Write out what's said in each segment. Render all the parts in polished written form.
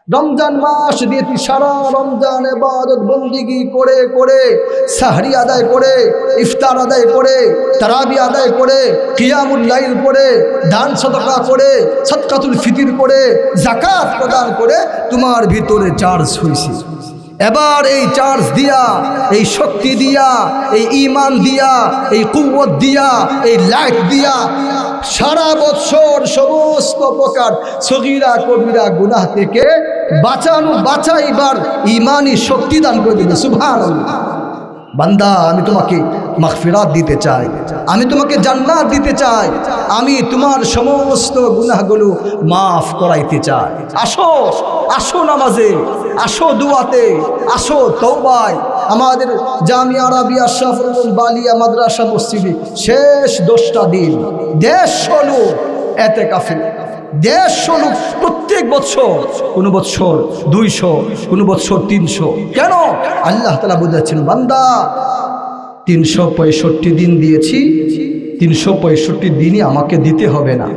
রমজান মাস দিয়েছি, সারা রমজান ইবাদত বন্দেগী করে করে, সাহরি আদায় করে, ইফতার আদায় করে, তারাবি আদায় করে, কিয়ামুল লাইল করে, দান সদকা করে, সদকাতুল ফিতর করে, যাকাত প্রদান করে তোমার ভিতরে চার্জ হয়েছে। এবার এই চার্জ দিয়া, এই শক্তি দিয়া, এই ঈমান দিয়া, এই কুওয়াত দিয়া, এই লাইট দিয়া সারা বছর সমস্ত প্রকার সগীরা কবিরা গুনাহ থেকে বাঁচাইবার ঈমানি শক্তি দান করে দিবে। সুবহানাল্লাহ। বান্দা, আমি তোমাকে মাগফিরাত দিতে চাই, আমি তোমাকে জান্নাত দিতে চাই, আমি তোমার সমস্ত গুনাহগুলো মাফ করাইতে চাই। আসো, আসো নামাজে, আসো দুয়াতে, আসো তওবায়। আমাদের জামিয়া আরাবিয়া আশরাফুল বালিয়া মাদ্রাসা মসজিদে শেষ 10টা দিন 150 লোক এতেকাফে, 150 লোক প্রত্যেক বছর, কোনো বছর 200, কোনো বছর 300। কেন? আল্লাহ তাআলা বুঝাচ্ছেন, বান্দা 365 দিন দিয়েছি, 365 দিনই আমাকে দিতে হবে না,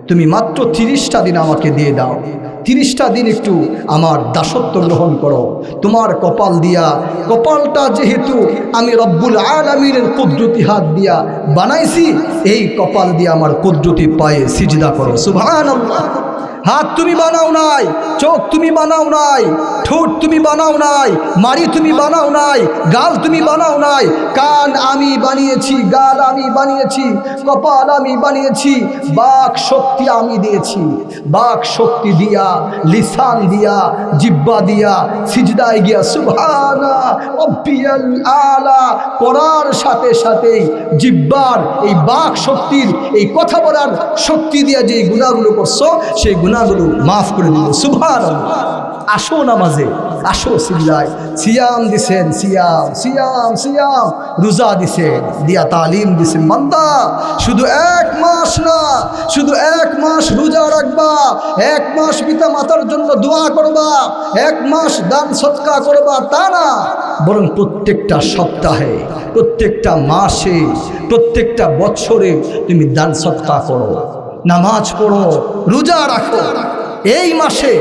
তুমি মাত্র 30টা দিন আমাকে দিয়ে দাও। 30টা দিন একটু আমার দাসত্ব গ্রহণ করো। তোমার কপাল দিয়া, কপালটা যেহেতু আমি রব্বুল আলামিনের কুদরতি হাত দিয়া বানাইছি, এই কপাল দিয়া আমার কুদরতি পায়ে সিজদা করো। সুবহানাল্লাহ। হাত তুমি বানাও নাই, চোখ তুমি বানাও নাই, ঠোঁট তুমি বানাও নাই, মাড়ি তুমি বানাও নাই, গাল তুমি বানাও নাই, কান আমি বানিয়েছি, গাল আমি বানিয়েছি, কপাল আমি বানিয়েছি, বাক শক্তি আমি দিয়েছি। বাক শক্তি দিয়া, লিসান দিয়া, জিহ্বা দিয়া সিজদায় গিয়া সুবহানা রাব্বিয়াল আলা পড়ার সাথে সাথেই জিহ্বার এই বাক শক্তির, এই কথা বলার শক্তি দিয়া যে গুনাহগুলো করছো, সেই গুনাহগুলো মাফ করে দিল। সুবহানাল্লাহ। আসো নামাজে, আসো সিজদায়। সিয়াম দিছেন, সিয়াম সিয়াম সিয়াম, রোজা দিছেন, দিয়া তালিম দিছেন। বান্দা, শুধু 1 মাস না, শুধু 1 মাস রোজা রাখবা, 1 মাস পিতা মাতার জন্য দোয়া করবা, 1 মাস দান সদকা করবা, তা না, বরং প্রত্যেকটা সপ্তাহে, প্রত্যেকটা মাসে, প্রত্যেকটা বছরে তুমি দান সদকা করো, নামাজ পড়ো, রোজা রাখো। এই মাসে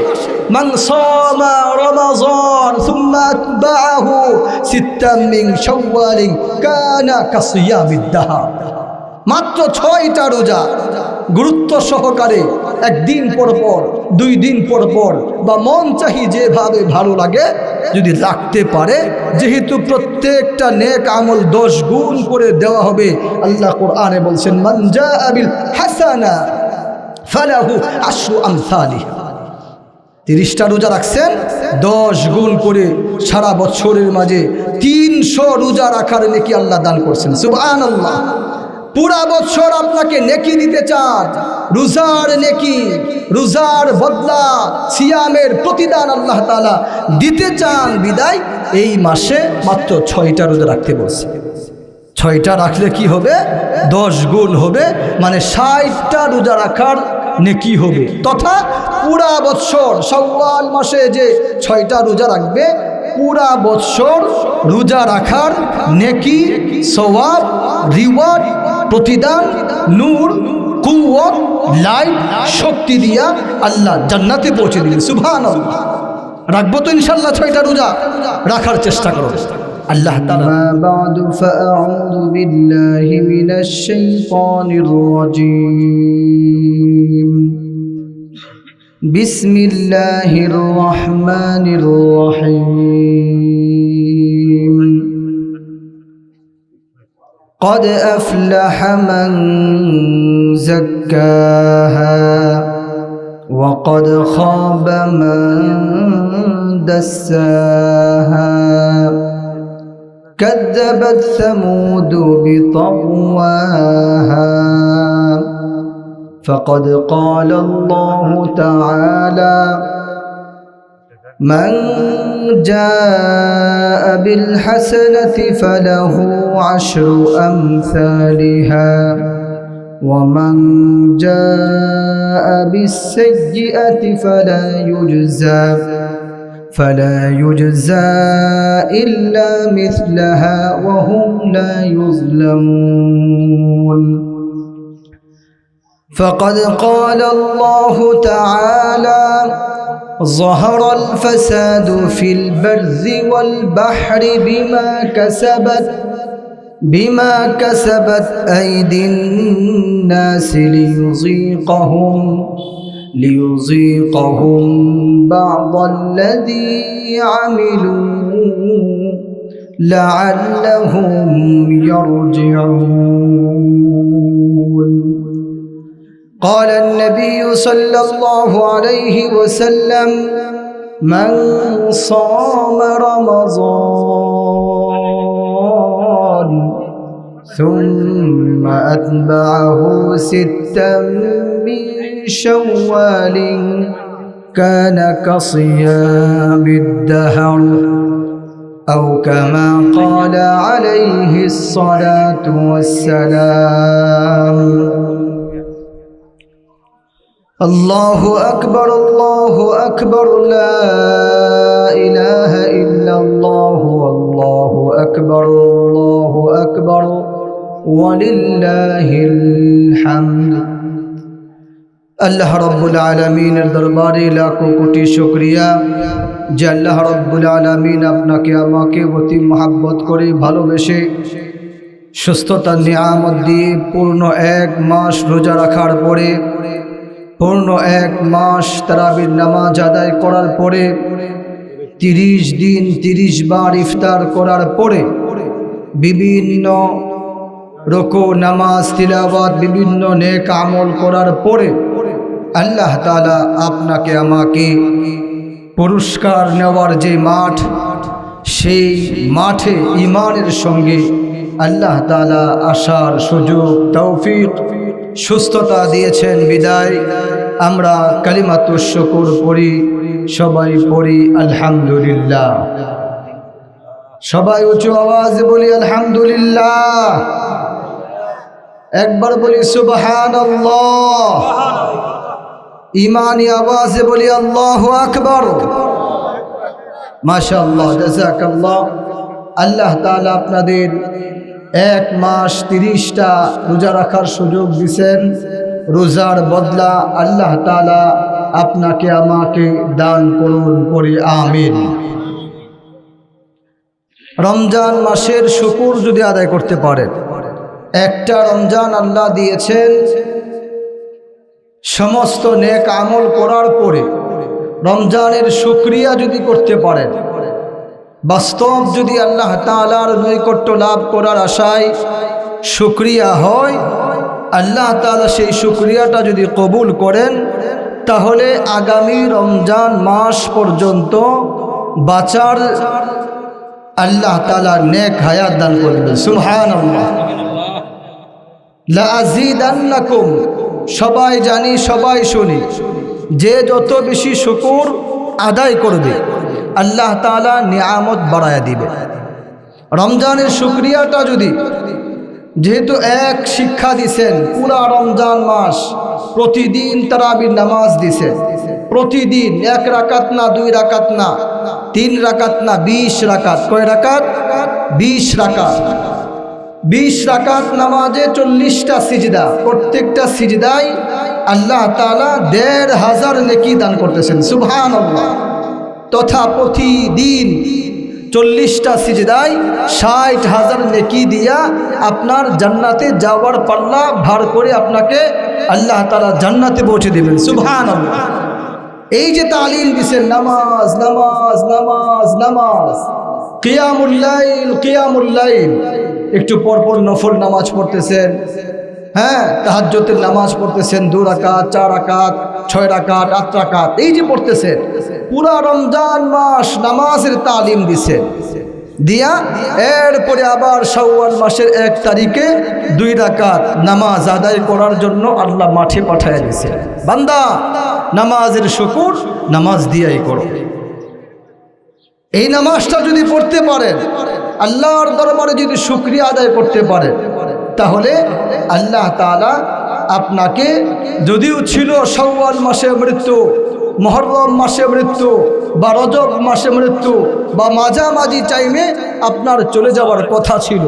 মান সামা রমাযান সুম্মা আতবাআহু সিত্তাম মিন শাওয়ালিন কানা কাসিয়ামিদ দাহর। মাত্র 6টা রোজা গুরুত্ব সহকারে, 1 দিন পর পর, 2 দিন পর পর, বা মন চাহি যেভাবে ভালো লাগে যদি রাখতে পারে, যেহেতু প্রত্যেকটা নেক আমল 10 গুণ করে দেওয়া হবে। আল্লাহ কোরআনে বলছেন, মান জাআ বিল হাসানা ফালাহু আশরু আমসালিহা। 30টা রোজা রাখছেন, 10 গুণ করে সারা বছরের মাঝে 300 রোজা রাখার নেকি আল্লাহ দান করছেন। সুবহানাল্লাহ। পুরা বছর আপনাকে নেকি দিতে চান, রোজার নেকি, রোজার বদলা, সিয়ামের প্রতিদান আল্লাহ তাআলা দিতে চান বিদায় এই মাসে মাত্র 6টা রোজা রাখতে বলছে। 6টা রাখলে কি হবে? 10 গুণ হবে, মানে 60টা রোজা রাখার নেকি হবে। তথা পুরা বছর শাওয়াল মাসে যে 6টা রোজা রাখবে, পুরা বছর রোজা রাখার নেকি, সওয়াব, রিওয়ার্ড, প্রতিদান, নূর, কুওয়াত, লাইট, শক্তি দিয়া আল্লাহ জান্নাতে পৌঁছে দিলেন। সুবহানাল্লাহ। রাখবো তো ইনশাআল্লাহ 6টা রোজা, রাখার চেষ্টা করো। আল্লাহ তাআলা বা'দু ফাআউযু বিল্লাহি মিনাশ শাইতানির রাজীম। বিসমিল্লাহির রহমানির রহিম। قد أفلح من زكاها وقد خاب من دساها كذبت ثمود بطغواها فقد قال الله تعالى من جاء بالحسنة فله 10 أمثالها ومن جاء بالسيئة فلا يجزى إلا مثلها وهم لا يظلمون فقد قال الله تعالى ظهر الفساد في البر والبحر بما كسبت أيدي الناس ليذيقهم بعض الذي عملوا لعلهم يرجعون. قال النبي صلى الله عليه وسلم: من صام رمضان ثم أتبعه 6 من شوال كان كصيام الدهر أو كما قال عليه الصلاة والسلام. الله أكبر الله أكبر لا إله إلا الله والله أكبر الله أكبر ولله الحمد. আল্লাহ রব্বুল আলামিনের দরবারে লাখো কোটি শুকরিয়া যে আল্লাহ রব্বুল আলামিন আপনাকে আমাকে অতি মহব্বত করে ভালোবেসে সুস্থতার নিয়ামত দিয়ে পূর্ণ 1 মাস রোজা রাখার পরে, পূর্ণ 1 মাস তারাবির নামাজ আদায় করার পরে, 30 দিন 30 বার ইফতার করার পরে, বিভিন্ন রুকু নামাজ তিলাওয়াত বিভিন্ন নেক আমল করার পরে আল্লাহ তাআলা আপনাকে আমাকে পুরস্কার নেওয়ার যে মাঠ, সেই মাঠে ঈমানের সঙ্গে আল্লাহ তাআলা আসার সুযোগ তৌফিক সুস্থতা দিয়েছেন বিদায় আমরা কালিমাতুশ শুকর পড়ি, সবাই পড়ি আলহামদুলিল্লাহ। সবাই উঁচু আওয়াজে বলি আলহামদুলিল্লাহ। একবার বলি সুবহানাল্লাহ। ঈমানি আওয়াজে বলি আল্লাহু আকবার। মাশাআল্লাহ, জাযাকাল্লাহ। আল্লাহ তাআলা আপনাদের 1 মাস 30টা রোজা রাখার সুযোগ দিয়েছেন। রোজার বদলা আল্লাহ তাআলা আপনাকে আমাকে দান করুন, পড়ি আমিন। রমজান মাসের শুকর যদি আদায় করতে পারেন, একটা রমজান আল্লাহ দিয়েছেন, সমস্ত নেক আমল করার পরে রমজানের শুকরিয়া যদি করতে পারেন, বাস্তব যদি আল্লাহ তাআলার নৈকট্য লাভ করার আশায় শুকরিয়া হয়, আল্লাহ তাআলা সেই শুকরিয়াটা যদি কবুল করেন, তাহলে আগামী রমজান মাস পর্যন্ত বাঁচার আল্লাহ তাআলা নেক হায়াত দান করবেন। সুবহানাল্লাহ। লা আযীদান্নাকুম, সবাই জানি সবাই শুনি, যে যত বেশি শুকর আদায় করবে আল্লাহ তাআলা নিয়ামত বাড়ায়া দিবে। রমজানের শুকরিয়াটা যদি, যেহেতু 1 শিক্ষা দিছেন, পুরা রমজান মাস প্রতিদিন তারাবির নামাজ দিছেন, প্রতিদিন 1 রাকাত না 2 রাকাত না 3 রাকাত না 20 রাকাত। কয় রাকাত? 20 রাকাত। 20 রাকাত নামাজে 40টা সিজদা, প্রত্যেকটা সিজদায় আল্লাহ তাআলা 1500 নেকি দান করতেছেন। সুবহানাল্লাহ। তথা প্রতিদিন 40টা সিজদায় 60,000 নেকি দিয়া আপনার জান্নাতে যাওয়ার পাল্লা ভার করে আপনাকে আল্লাহ তাআলা জান্নাতে পৌঁছে দিবেন। সুবহানাল্লাহ। এই যে তালিম দিছেন, নামাজ নামাজ নামাজ নামাজ, কিয়ামুল লাইল কিয়ামুল লাইল, একটু পরপর নফল নামাজ পড়তেছেন, হ্যাঁ, তাহাজ্জুদের নামাজ পড়তেছেন, 2 রাকাত 4 রাকাত 6 রাকাত 8 রাকাত, এই যে পড়তেছেন, পুরা রমজান মাস নামাজের তালিম দিছেন, দিয়া এরপরে আবার শাওয়াল মাসের 1 তারিখে 2 রাকাত নামাজ আদায় করার জন্য আল্লাহ মাঠে পাঠায় দিয়েছে। বান্দা, নামাজের শুকর নামাজ দিয়াই করো। এই নামাজটা যদি পড়তে পারেন, আল্লাহর দরবারে যদি শুকরিয়া আদায় করতে পারেন, তাহলে আল্লাহ তাআলা আপনাকে, যদিও ছিল শাওয়াল মাসে মৃত্যু, মুহররম মাসে মৃত্যু, বা রজব মাসে মৃত্যু, বা মাঝামাঝি টাইমে আপনার চলে যাওয়ার কথা ছিল,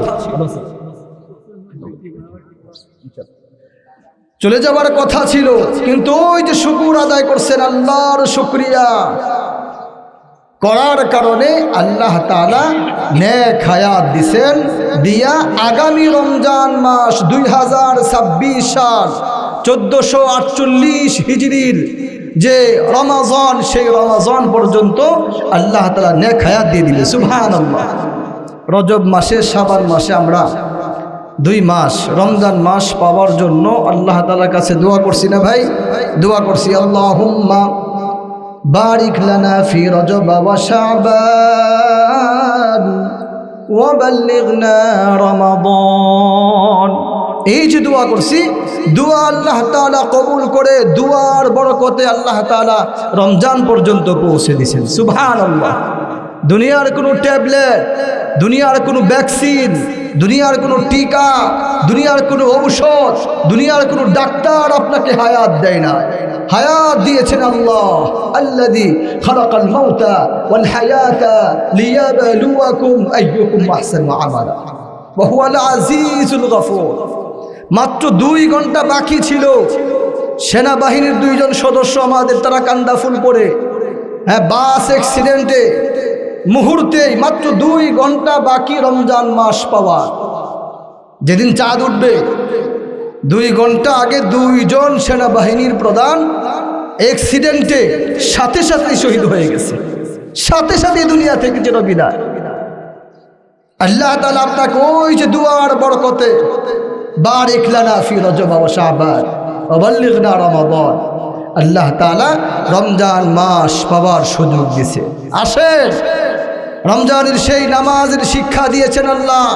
চলে যাবার কথা ছিল, কিন্তু ওই যে শুকর আদায় করছেন, আল্লাহর শুকরিয়া করার কারণে আল্লাহ তাআলা নেক হায়াত দিছেন, দিয়া আগামী রমজান মাস 2026 সাল 1448 হিজরির যে রমাজান, সেই রমাজান পর্যন্ত আল্লাহ তাআলা নেক হায়াত দিয়ে দিবে। সুবহানাল্লাহ। রজব মাসে, শাবান মাসে আমরা 2 মাস রমজান মাস পাওয়ার জন্য আল্লাহ তাআলার কাছে দোয়া করছি না ভাই? দোয়া করছি, আল্লাহুম্মা বারিক লানা ফি রজব ওয়া শাবান ওয়া বাল্লিগনা রমাদান। এই যে দোয়া করছি, দোয়া আল্লাহ তাআলা কবুল করে দুয়ার বরকতে আল্লাহ তাআলা রমজান পর্যন্ত পৌঁছে দিয়েছেন। সুবহানাল্লাহ। দুনিয়ার কোনো ট্যাবলেট, দুনিয়ার কোনো ভ্যাকসিন, দুনিয়ার কোনো টিকা, দুনিয়ার কোনো ঔষধ, দুনিয়ার কোনো ডাক্তার আপনাকে হায়াত দেয় না। হায়াত দিয়েছেন আল্লাহ। আল্লাযী খালাকাল মাউতা ওয়াল হায়াতা লিয়াবলুয়াকুম আইয়ুকুম আহসানু আমালা ওয়া হুয়াল আজিজুল গফুর। মাত্র 2 ঘন্টা বাকি ছিল, সেনাবাহিনীর 2 জন সদস্য আমাদের তারা কান্দা ফুল করে, বাস অ্যাক্সিডেন্টে মুহূর্তেই, মাত্র 2 ঘন্টা বাকি রমজান মাস পাওয়া। যেদিন চাঁদ উঠবে 2 ঘন্টা আগে 2 জন সেনাবাহিনীর প্রধান অ্যাক্সিডেন্টে সাথে সাথেই শহীদ হয়ে গেছে, সাথে সাথে দুনিয়া থেকে যেন বিদায়। আল্লাহ তাআলা আপনাকে ওই যে দুয়ার বরকতে বারিক লানা ফি রজব ওয়া শাবান ওয়া বাল্লিগনা রমাদান, আল্লাহ তাআলা রমজান মাস পাওয়ার সুযোগ দিয়েছে। আসেন, রমজানের সেই নামাজের শিক্ষা দিয়েছেন আল্লাহ,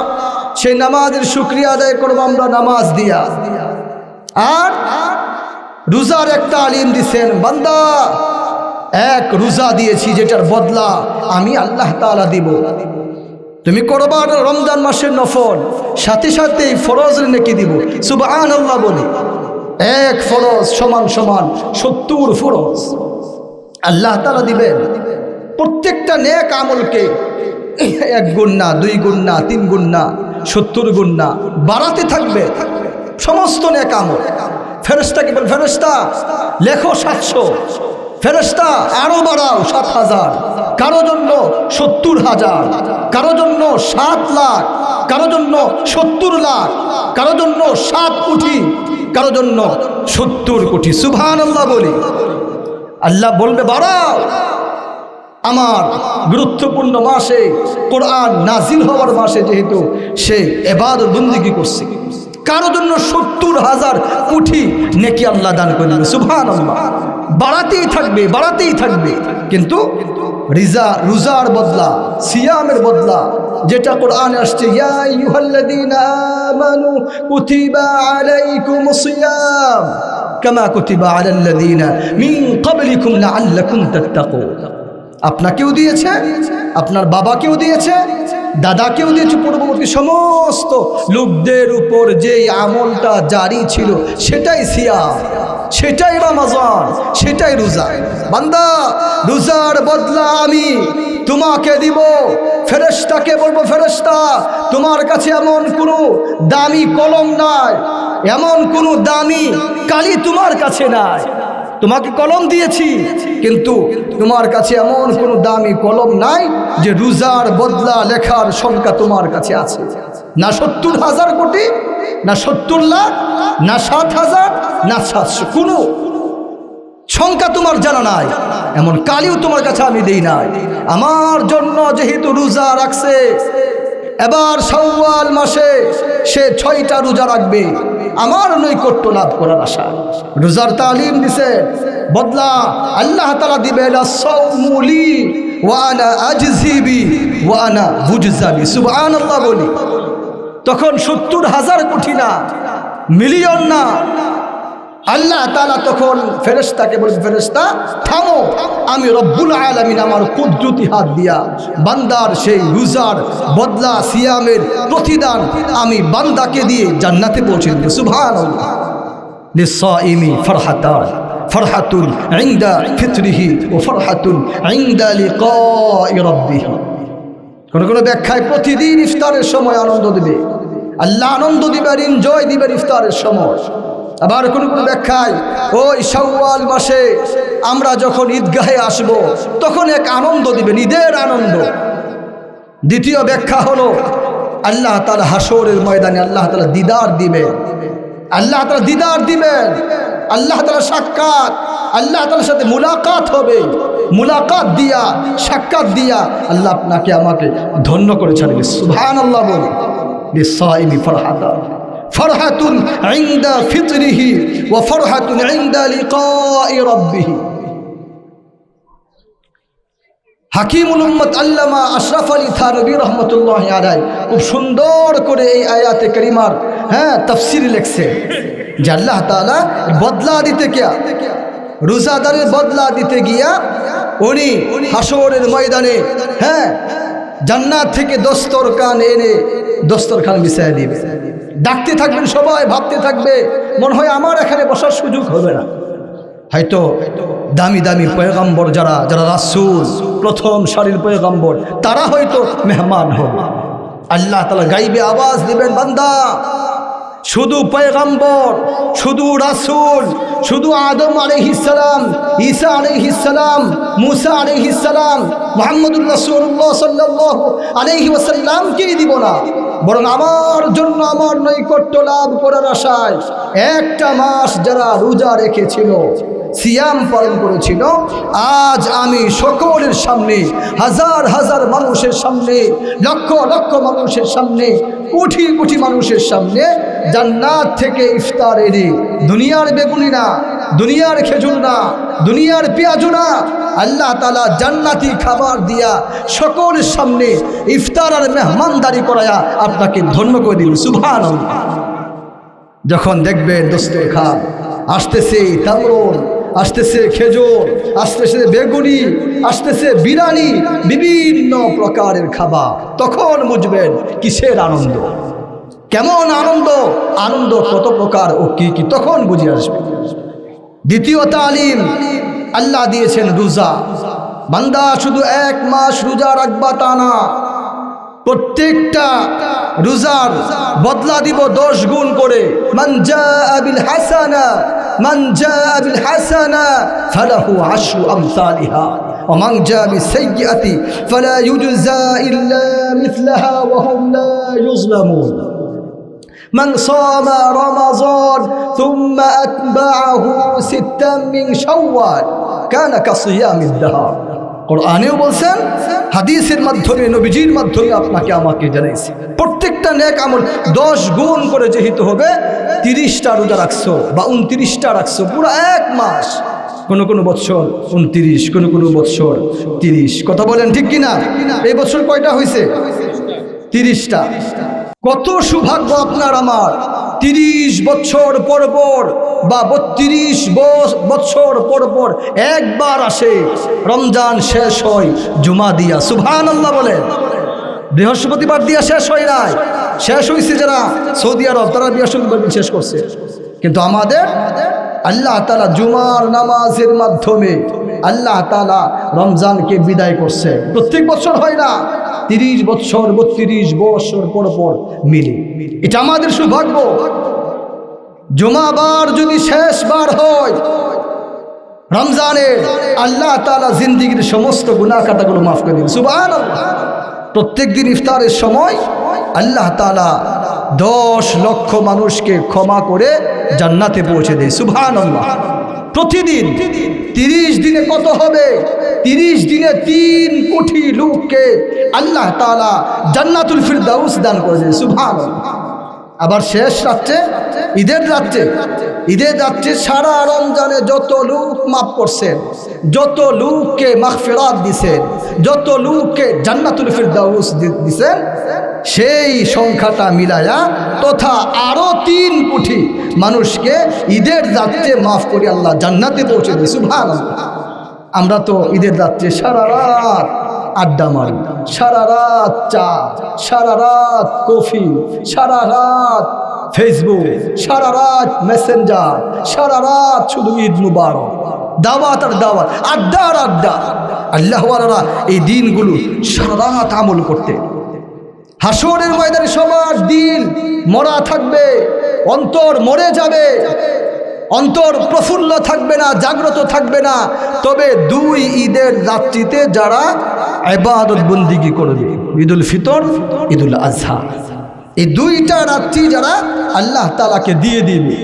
সেই নামাজের শুকরিয়া আদায় করব আমরা নামাজ দিয়া। আর রোজার একটা আলিম দিছেন, বান্দা এক রোজা দিয়েছি যেটার বদলা আমি আল্লাহ তাআলা দিব। তুমি করবা রমজান মাসের নফল, সাথে সাথে ফরজের নেকি দিব। সুবহানাল্লাহ বলি, এক ফরজ সমান সমান 70 ফরজ আল্লাহ তাআলা দিবেন। প্রত্যেকটা নেক আমলকে 1 গুণ না, 2 গুণ না, 3 গুণ না, 70 গুণ না বাড়াতে থাকবে সমস্ত নেক আমল। ফেরেশতাকে বল, ফেরেশতা লেখো 700, ফেরেশতা আরো বাড়াও 7000, কারো জন্য 70000, কারো জন্য 7 লাখ, কারো জন্য 70 লাখ, কারো জন্য 7 কোটি, কারো জন্য 70 কোটি। সুবহানাল্লাহ বলি। আল্লাহ বলবে বাড়াও। আমার গুরুত্বপূর্ণ মাসে, কোরআন নাজিল হওয়ার মাসে, যেহেতু সে ইবাদত বন্দেগী করছে, কারো জন্য 70,000 কোটি নেকি আল্লাহ দান করে দেবে। সুবহানাল্লাহ। বাড়াতেই থাকবে, বাড়াতেই থাকবে। কিন্তু রোজার বদলা, সিয়ামের বদলা, যেটা কোরআনে আসছে, ইয়া আইয়ুহাল্লাযীনা আমানু কুতিবা আলাইকুমুস সিয়াম কামা কুতিবা আলাল্লাযীনা মিন ক্বাবলিকুম লাআল্লাকুম তাত্তাকুন। আপনাকেও দিয়েছে, আপনার বাবাকেও দিয়েছে, দাদাকেও দিয়েছে, পূর্ববর্তী সমস্ত লোকদের উপর যেই আমলটা জারি ছিল সেটাই সিয়াম, সেটাই রমজান, সেটাই রোজা। বান্দা, রোজার বদলা আমি তোমাকে দিব। ফেরেশতাকে বলবো, ফেরেশতা তোমার কাছে এমন কোনো দামি কলম নাই, এমন কোনো দামি কালি তোমার কাছে নাই। তোমাকে কলম দিয়েছি, কিন্তু তোমার কাছে এমন কোনো দামি কলম নাই যে রোজার বদলা লেখার সংখ্যা তোমার কাছে আছে। না 70,000 কোটি, না 70 লাখ, না 7,000, না 700, কোনো সংখ্যা তোমার জানা নাই, এমন কালিও তোমার কাছে আমি দেই নাই। আমার জন্য যেহেতু রোজা রাখছে, এবার শাওয়াল মাসে সে 6টা রোজা রাখবে আমার নৈকট্য লাভ করার আশা। রোজার তালিম দিছে, বদলা আল্লাহ তাআলা দিবেন। সাওমুলি ওয়া আনা আজজিবি ওয়া আনা বুজজাবি। সুবহানাল্লাহ বলি। তখন 70,000 কোটি না, মিলিয়ন না, আল্লাহ তাআলা তখন ফেরেশতাকে বলবে, ফেরেশতা থামো, আমি রব্বুল আলামিন আমার কুদরতি হাত দিয়া বান্দার সেই রোজার বদলা, সিয়ামের প্রতিদান আমি বান্দাকে দিয়ে জান্নাতে পৌঁছে দেব। সুবহানাল্লাহ। লিসাইমি ফারহাতান, ফারহাতুন ইনদা ফিতরিহি ওয়া ফারহাতুন ইনদা লিকাই রাব্বিহি। কোন কোন ব্যাখ্যায় প্রতিদিন ইফতারের সময় আনন্দ দিবে, আল্লাহ আনন্দ দিবেন, এনজয় দিবেন ইফতারের সময়। আবার কোন কোন ব্যাখ্যায় ওই শাওয়াল মাসে আমরা যখন ঈদগাহে আসব তখন এক আনন্দ দিবেন, ঈদের আনন্দ। দ্বিতীয় ব্যাখ্যা হলো আল্লাহ তাআলা হাসরের ময়দানে আল্লাহ তাআলা দিদার দিবেন, আল্লাহ তাআলা দিদার দিবেন, আল্লাহ তাআলা সাক্ষাৎ, আল্লাহ তাআলার সাথে মুলাকাত হবে। মুলাকাত দিয়া, সাক্ষাৎ দিয়া আল্লাহ আপনাকে আমাকে ধন্য করে ছাড়বে। সুবহানাল্লাহ বলি। লিসাইমি ফারহাতান, ফারহাতুন ইনদা ফিতরিহি ওয়া ফারহাতুন ইনদা লিকাই রাব্বিহি। হাকিমুল উম্মত আল্লামা আশরাফ আলী থানভী রহমতুল্লাহি আলাইহি খুব সুন্দর করে এই আয়াতে কারিমার তাফসীর লিখছে যে আল্লাহ তাআলা বদলা দিতে গিয়া, রোজাদারের বদলা দিতে গিয়া উনি হাসরের ময়দানে জান্নাত থেকে দস্তরখান এনে দস্তরখান বিছায়া দিবে। ডাকতে থাকবেন সবাই, ভাবতে থাকবে মনে হয় আমার এখানে বসার সুযোগ হবে না। হয়তো দামি দামি পয়গম্বর যারা যারা রাসূল, প্রথম সারির পয়গম্বর, তারা হয়তো মেহমান হবে। আল্লাহ তাআলা গাইবে আওয়াজ দিবেন, বান্দা শুধু পয়গম্বর, শুধু রাসূল, শুধু আদম আলাইহিস সালাম, ঈসা আলাইহিস সালাম, মুসা আলাইহিস সালাম, মুহাম্মদুর রাসূলুল্লাহ সাল্লাল্লাহু আলাইহি ওয়াসাল্লামকেই দিব না, বরং আমার জন্য আমার নৈকট্য লাভ করার আশায় একটা মাস যারা রোজা রেখেছিল, সিয়াম পালন করেছিল, আজ আমি সকলের সামনে, হাজার হাজার মানুষের সামনে, লক্ষ লক্ষ মানুষের সামনে, কোটি কোটি মানুষের সামনে জান্নাত থেকে ইফতার এনে, দুনিয়ার বেগুনি না, দুনিয়ার খেজুর না, দুনিয়ার পেঁয়াজু না, আল্লাহ তাআলা জান্নাতি খাবার দিয়া সকলের সামনে ইফতার আর মেহমানদারি করায়া আপনাকে ধন্য করে দিল। সুবহানাল্লাহ। যখন দেখবেন দস্তরখান আসতেছে, তামরুন আসতেছে, খেজুর আসতেছে, বেগুনি আসতেছে, বিরিয়ানি, বিভিন্ন প্রকারের খাবার, তখন বুঝবেন কিসের আনন্দ, কেমন আনন্দ, আনন্দ কত প্রকার ও কি কি, তখন বুঝে আসবে। দ্বিতীয় তালিম আল্লাহ দিয়েছেন রোজা। বান্দা শুধু এক মাস রোজা রাখবা তা না, প্রত্যেকটা রোজার বদলা দিব 10 গুণ করে। মান জাআ বিল হাসানা, মান জাআ বিল হাসানা ফালাহু আশরু আমসালিহা ওয়া মান জাআ বিস সাইয়্যাতি ফালা ইউজজা ইল্লা মিসলাহা ওয়া হুম লা ইউজলামুন। من صام رمضان ثم أتبعه 6 من شوال كان كصيام الدهر। কোরআনেও বলছেন, হাদিসের মাধ্যমে, নবীজির মাধ্যমে আপনাকে আমাকে জানাইছে, প্রত্যেকটা নেক আমল 10 গুণ করে যেহেতু হবে। 30টা রোজা রাখছো বা 29টা রাখছো পুরো এক মাস, কোন বছর 29, কোন বছর 30, কথা বলেন ঠিক কিনা? এই বছর কয়টা হয়েছে? 30টা। কত সৌভাগ্য আপনার আমার, 30 বছর পর পর বা 32 বছর পর পর একবার আসে রমজান, শেষ হয় জুমা দিয়া। সুবহানাল্লাহ বলেন। বৃহস্পতিবার দিয়া শেষ হয় নাই, শেষ হয়েছে যারা সৌদি আরব, তারা বৃহস্পতিবার শেষ করছে। কিন্তু আমাদের আল্লাহ তাআলা জুমার নামাজের মাধ্যমে আল্লাহ তাআলা রমজানকে বিদায় করছে। প্রত্যেক বছর হয় না, 30 বছর 32 বছর পর পর মিলে। এটা আমাদের সৌভাগ্য। জুমাবার যদি শেষবার হয় রমজানে, আল্লাহ তাআলা জিন্দেগীর সমস্ত গুনাহ কাটাগুলো মাফ করে দিন। সুবহানাল্লাহ। প্রত্যেক দিন ইফতারের সময় আল্লাহ তাআলা 10 লক্ষ মানুষকে ক্ষমা করে জান্নাতে পৌঁছে দেয়। সুবহানাল্লাহ। প্রতিদিন 30 দিনে কত হবে? 30 দিনে 3 কোটি লোককে আল্লাহ তাআলা জান্নাতুল ফিরদাউস দান করে দেয়। সুবহানাল্লাহ। আবার শেষ রাত্রে, ঈদের রাত্রে সারা রমজানে যত লোক মাফ করছেন, যত লোককে মাগফিরাত দিছেন, যত লোককে জান্নাতুল ফিরদাউস দিছেন, সেই সংখ্যাটা মিলায়া তথা আরো 3 কোটি মানুষকে ঈদের রাত্রে মাফ করে আল্লাহ জান্নাতে পৌঁছে দেয়। সুবহানাল্লাহ। আমরা তো ঈদের রাত্রে সারা রাত আড্ডা মারি, সারা রাত চা, সারা রাত কফি, সারা রাত ফেসবুক, সারা রাত মেসেঞ্জার, সারা রাত শুধু ঈদ মুবারক, দাওয়াত আর দাওয়াত, আড্ডা আর আড্ডা। আল্লাহওয়ালারা এই দিনগুলো সারা রাত আমল করতে। হাসরের ময়দানে সবার দিল মরা থাকবে, অন্তর মরে যাবে, অন্তর প্রফুল্ল থাকবে না, জাগ্রত থাকবে না। তবে দুই ঈদের রাত্রিতে যারা ইবাদত বন্দিগি করবে, ঈদুল ফিতর, ঈদুল আজহা, এই দুইটা রাত্রি যারা আল্লাহ তাআলাকে দিয়ে দিবে,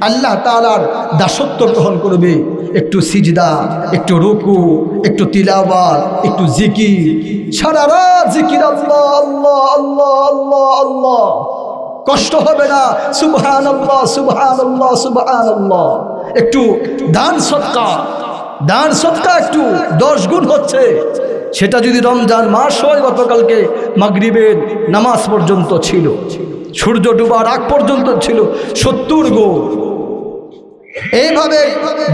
আল্লাহ তাআলার দাসত্ব গ্রহণ করবে, একটু সিজদা, একটু রুকু, একটু তিলাওয়াত, একটু জিকির, সারা রাত জিকির, আল্লাহ আল্লাহ আল্লাহ আল্লাহ আল্লাহ, কষ্ট হবে না, সুবহানাল্লাহ সুবহানাল্লাহ সুবহানাল্লাহ। একটু দান সদকা একটু 10 গুণ হচ্ছে। সেটা যদি রমজান মাস হয়, গতকালকে মাগরিবের নামাজ পর্যন্ত ছিল, সূর্য ডুবার আগ পর্যন্ত ছিল 70 গুণ। এইভাবে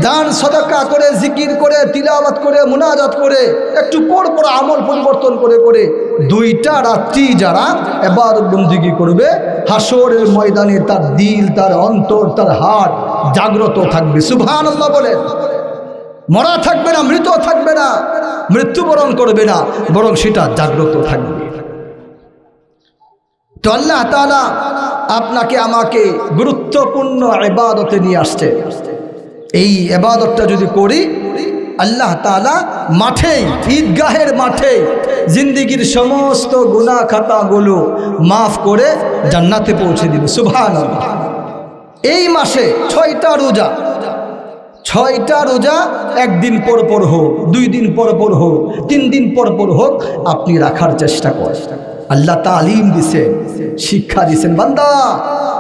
দান সদকা করে, জিকির করে, তিলাওয়াত করে, মুনাজাত করে, একটু পর আমল পরিবর্তন করে করে দুইটা রাত্রি যারা ইবাদত বন্দেগী করবে, হাসরের ময়দানে তার দিল, তার অন্তর, তার হার্ট জাগ্রত থাকবে। সুবহানাল্লাহ বলেন। মরা থাকবে না, মৃত থাকবে না, মৃত্যুবরণ করবে না, বরং সেটা জাগ্রত থাকবে। তো আল্লাহ তাআলা আপনাকে আমাকে গুরুত্বপূর্ণ ইবাদতে নিয়ে আসছে। এই ইবাদতটা যদি করি, আল্লাহ তাআলা মাঠে, ঈদগাহের মাঠে জিন্দেগীর সমস্ত গুনাহ খাতাগুলো মাফ করে জান্নাতে পৌঁছে দিবে। সুবহানাল্লাহ। এই মাসে 6টা রোজা, 6টা রোজা একদিন পর পর হোক, 2 দিন পর পর হোক, 3 দিন পর পর হোক, আপনি রাখার চেষ্টা করেন। আল্লাহ তালিম দিছেন, শিক্ষা দিছেন, বান্দা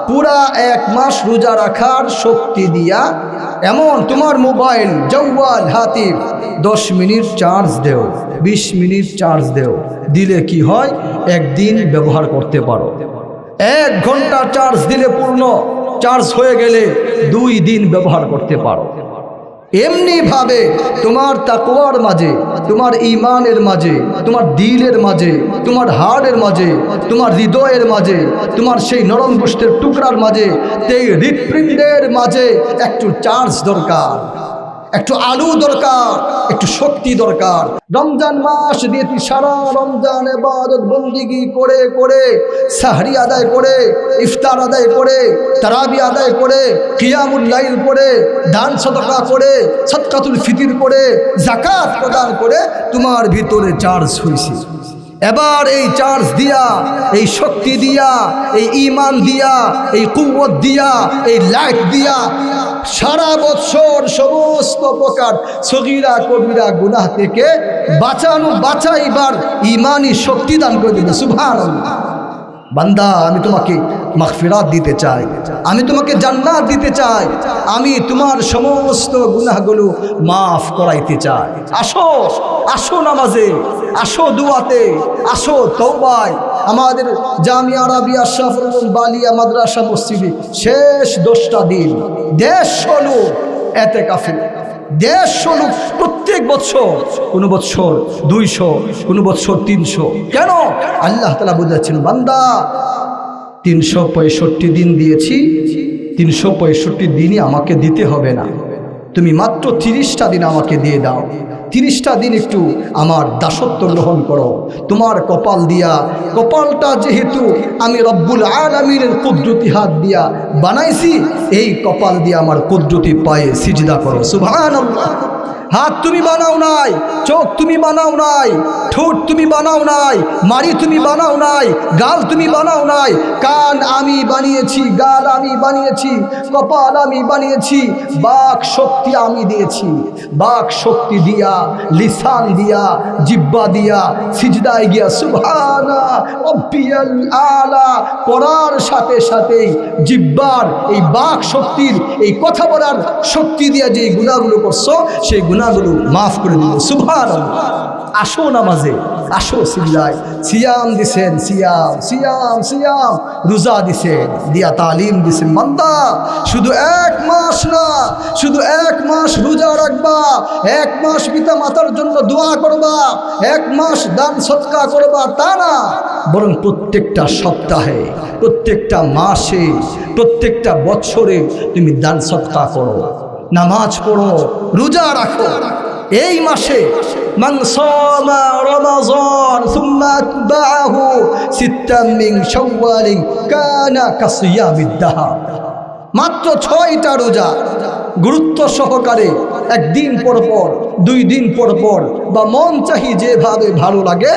পুরা 1 মাস রোজা রাখার শক্তি দিয়া, এমন তোমার মোবাইল, জওয়াল, হাতিফ 10 মিনিট চার্জ দেও, 20 মিনিট চার্জ দেও, দিলে কি হয়, একদিন ব্যবহার করতে পারো। 1 ঘন্টা চার্জ দিলে পূর্ণ চার্জ হয়ে গেলে 2 দিন ব্যবহার করতে পারো। এমনি ভাবে তোমার তাকওয়ার মাঝে, তোমার ঈমানের মাঝে, তোমার দিলের মাঝে, তোমার হাড়ের মাঝে, তোমার হৃদয়ের মাঝে, তোমার সেই নরম গোশতের টুকরার মাঝে, সেই হৃৎপিণ্ডের মাঝে একটু চার্জ দরকার, একটু আলু দরকার, একটু শক্তি দরকার। রমজান মাস দিয়ে সারা রমজান ইবাদত বন্দেগী করে করে, সাহরি আদায় করে, ইফতার আদায় করে, তারাবি আদায় করে, কিয়ামুল লাইল করে, দান সদকা করে, সদকাতুল ফিতর করে, যাকাত প্রদান করে তোমার ভিতরে চার্জ হইছে। এবার এই চার্জ দিয়া, এই শক্তি দিয়া, এই ঈমান দিয়া, এই কুওয়াত দিয়া, এই লাইট দিয়া সারা বছর সমস্ত প্রকার সগীরা কবিরা গুনাহ থেকে বাঁচাইবার ঈমানি শক্তি দান করে দিবে। সুবহানাল্লাহ। বান্দা, আমি তোমাকে মাগফিরাত দিতে চাই, আমি তোমাকে জান্নাত দিতে চাই, আমি তোমার সমস্ত গুনাহগুলো মাফ করাইতে চাই। আসো, আসো নামাজে, আসো দুয়াতে, আসো তওবায়। আমাদের জামিয়া আরাবিয়া আশরাফুল বালিয়া মাদ্রাসা মসজিদে শেষ 10টা দিন 150 লোক ইতিকাফে, 150 লোক প্রত্যেক বছর, কোন বছর 200, কোন বছর 300। কেন? আল্লাহ তাআলা বুঝাচ্ছেন, বান্দা 365 দিন দিয়েছি, 365 দিনই আমাকে দিতে হবে না, তুমি মাত্র 30টা দিন আমাকে দিয়ে দাও। 30টা দিন একটু আমার দাসত্ব গ্রহণ করো। তোমার কপাল দিয়া, কপালটা যেহেতু আমি রব্বুল আলামিনের কুদরতি হাত দিয়া বানাইছি, এই কপাল দিয়া আমার কুদরতি পায়ে সিজদা করো। সুবহানাল্লাহ। হাত তুমি বানাও নাই, চোখ তুমি বানাও নাই, ঠোঁট তুমি বানাও নাই, মাড়ি তুমি বানাও নাই, গাল তুমি বানাও নাই, কান আমি বানিয়েছি, গাল আমি বানিয়েছি, কপাল আমি বানিয়েছি, বাক শক্তি আমি দিয়েছি। বাক শক্তি দিয়া, লিসান দিয়া, জিহ্বা দিয়া সিজদায় গিয়া সুবহানা রাব্বিয়াল আলা পড়ার সাথে সাথেই জিহ্বার এই বাক শক্তির, এই কথা বলার শক্তি দিয়া যে গুনাহগুলো করছো, সেই গুনাহগুলো মাফ করে দিল। সুবহানাল্লাহ। আসো নামাজে, আসো সিজদায়। সিয়াম দিছেন, সিয়াম সিয়াম সিয়াম, রোজা দিছেন, দিয়া তালিম দিছেন, বান্দা শুধু 1 মাস না, শুধু 1 মাস রোজা রাখবা, 1 মাস পিতা মাতার জন্য দোয়া করবা, 1 মাস দান সদকা করবা, তা না, বরং প্রত্যেকটা সপ্তাহে, প্রত্যেকটা মাসে, প্রত্যেকটা বছরে তুমি দান সদকা করো, নামাজ পড়ো, রোজা রাখো। এই মাসে মান সামা রমাযান সুম্মা আতবাআহু সিত্তাম মিন শাওয়াল কানা কাসিয়ামিদ দাহর, মাত্র 6টা রোজা গুরুত্ব সহকারে একদিন পর পর, 2 দিন পর পর বা মন চাহি যেভাবে ভালো লাগে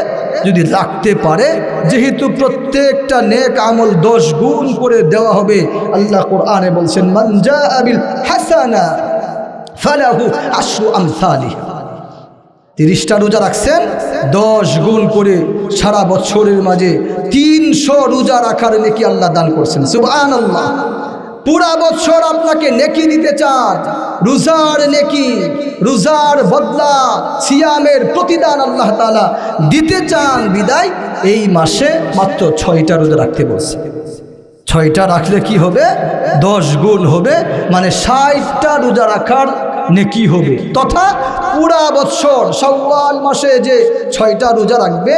যদি রাখতে পারে, যেহেতু প্রত্যেকটা নেক আমল 10 গুণ করে দেওয়া হবে। আল্লাহ কোরআনে বলছেন, মান জাআ বিল হাসানা ফালাহু আশরু আমসালিহা। 30টা রোজা রাখছেন, 10 গুণ করে সারা বছরের মাঝে 300 রোজা রাখার নেকি আল্লাহ দান করছেন। সুবহানাল্লাহ। পুরা বছর আপনাকে নেকি দিতে চান, রোজার নেকি, রোজার বদলা, সিয়ামের প্রতিদান আল্লাহ তাআলা দিতে চান বিদায় এই মাসে মাত্র 6টা রোজা রাখতে বলছে। 6টা রাখলে কি হবে? 10 গুণ হবে, মানে 60টা রোজা রাখার নেকি হবে। তথা পুরা বৎসর শাওয়াল মাসে যে 6টা রোজা রাখবে,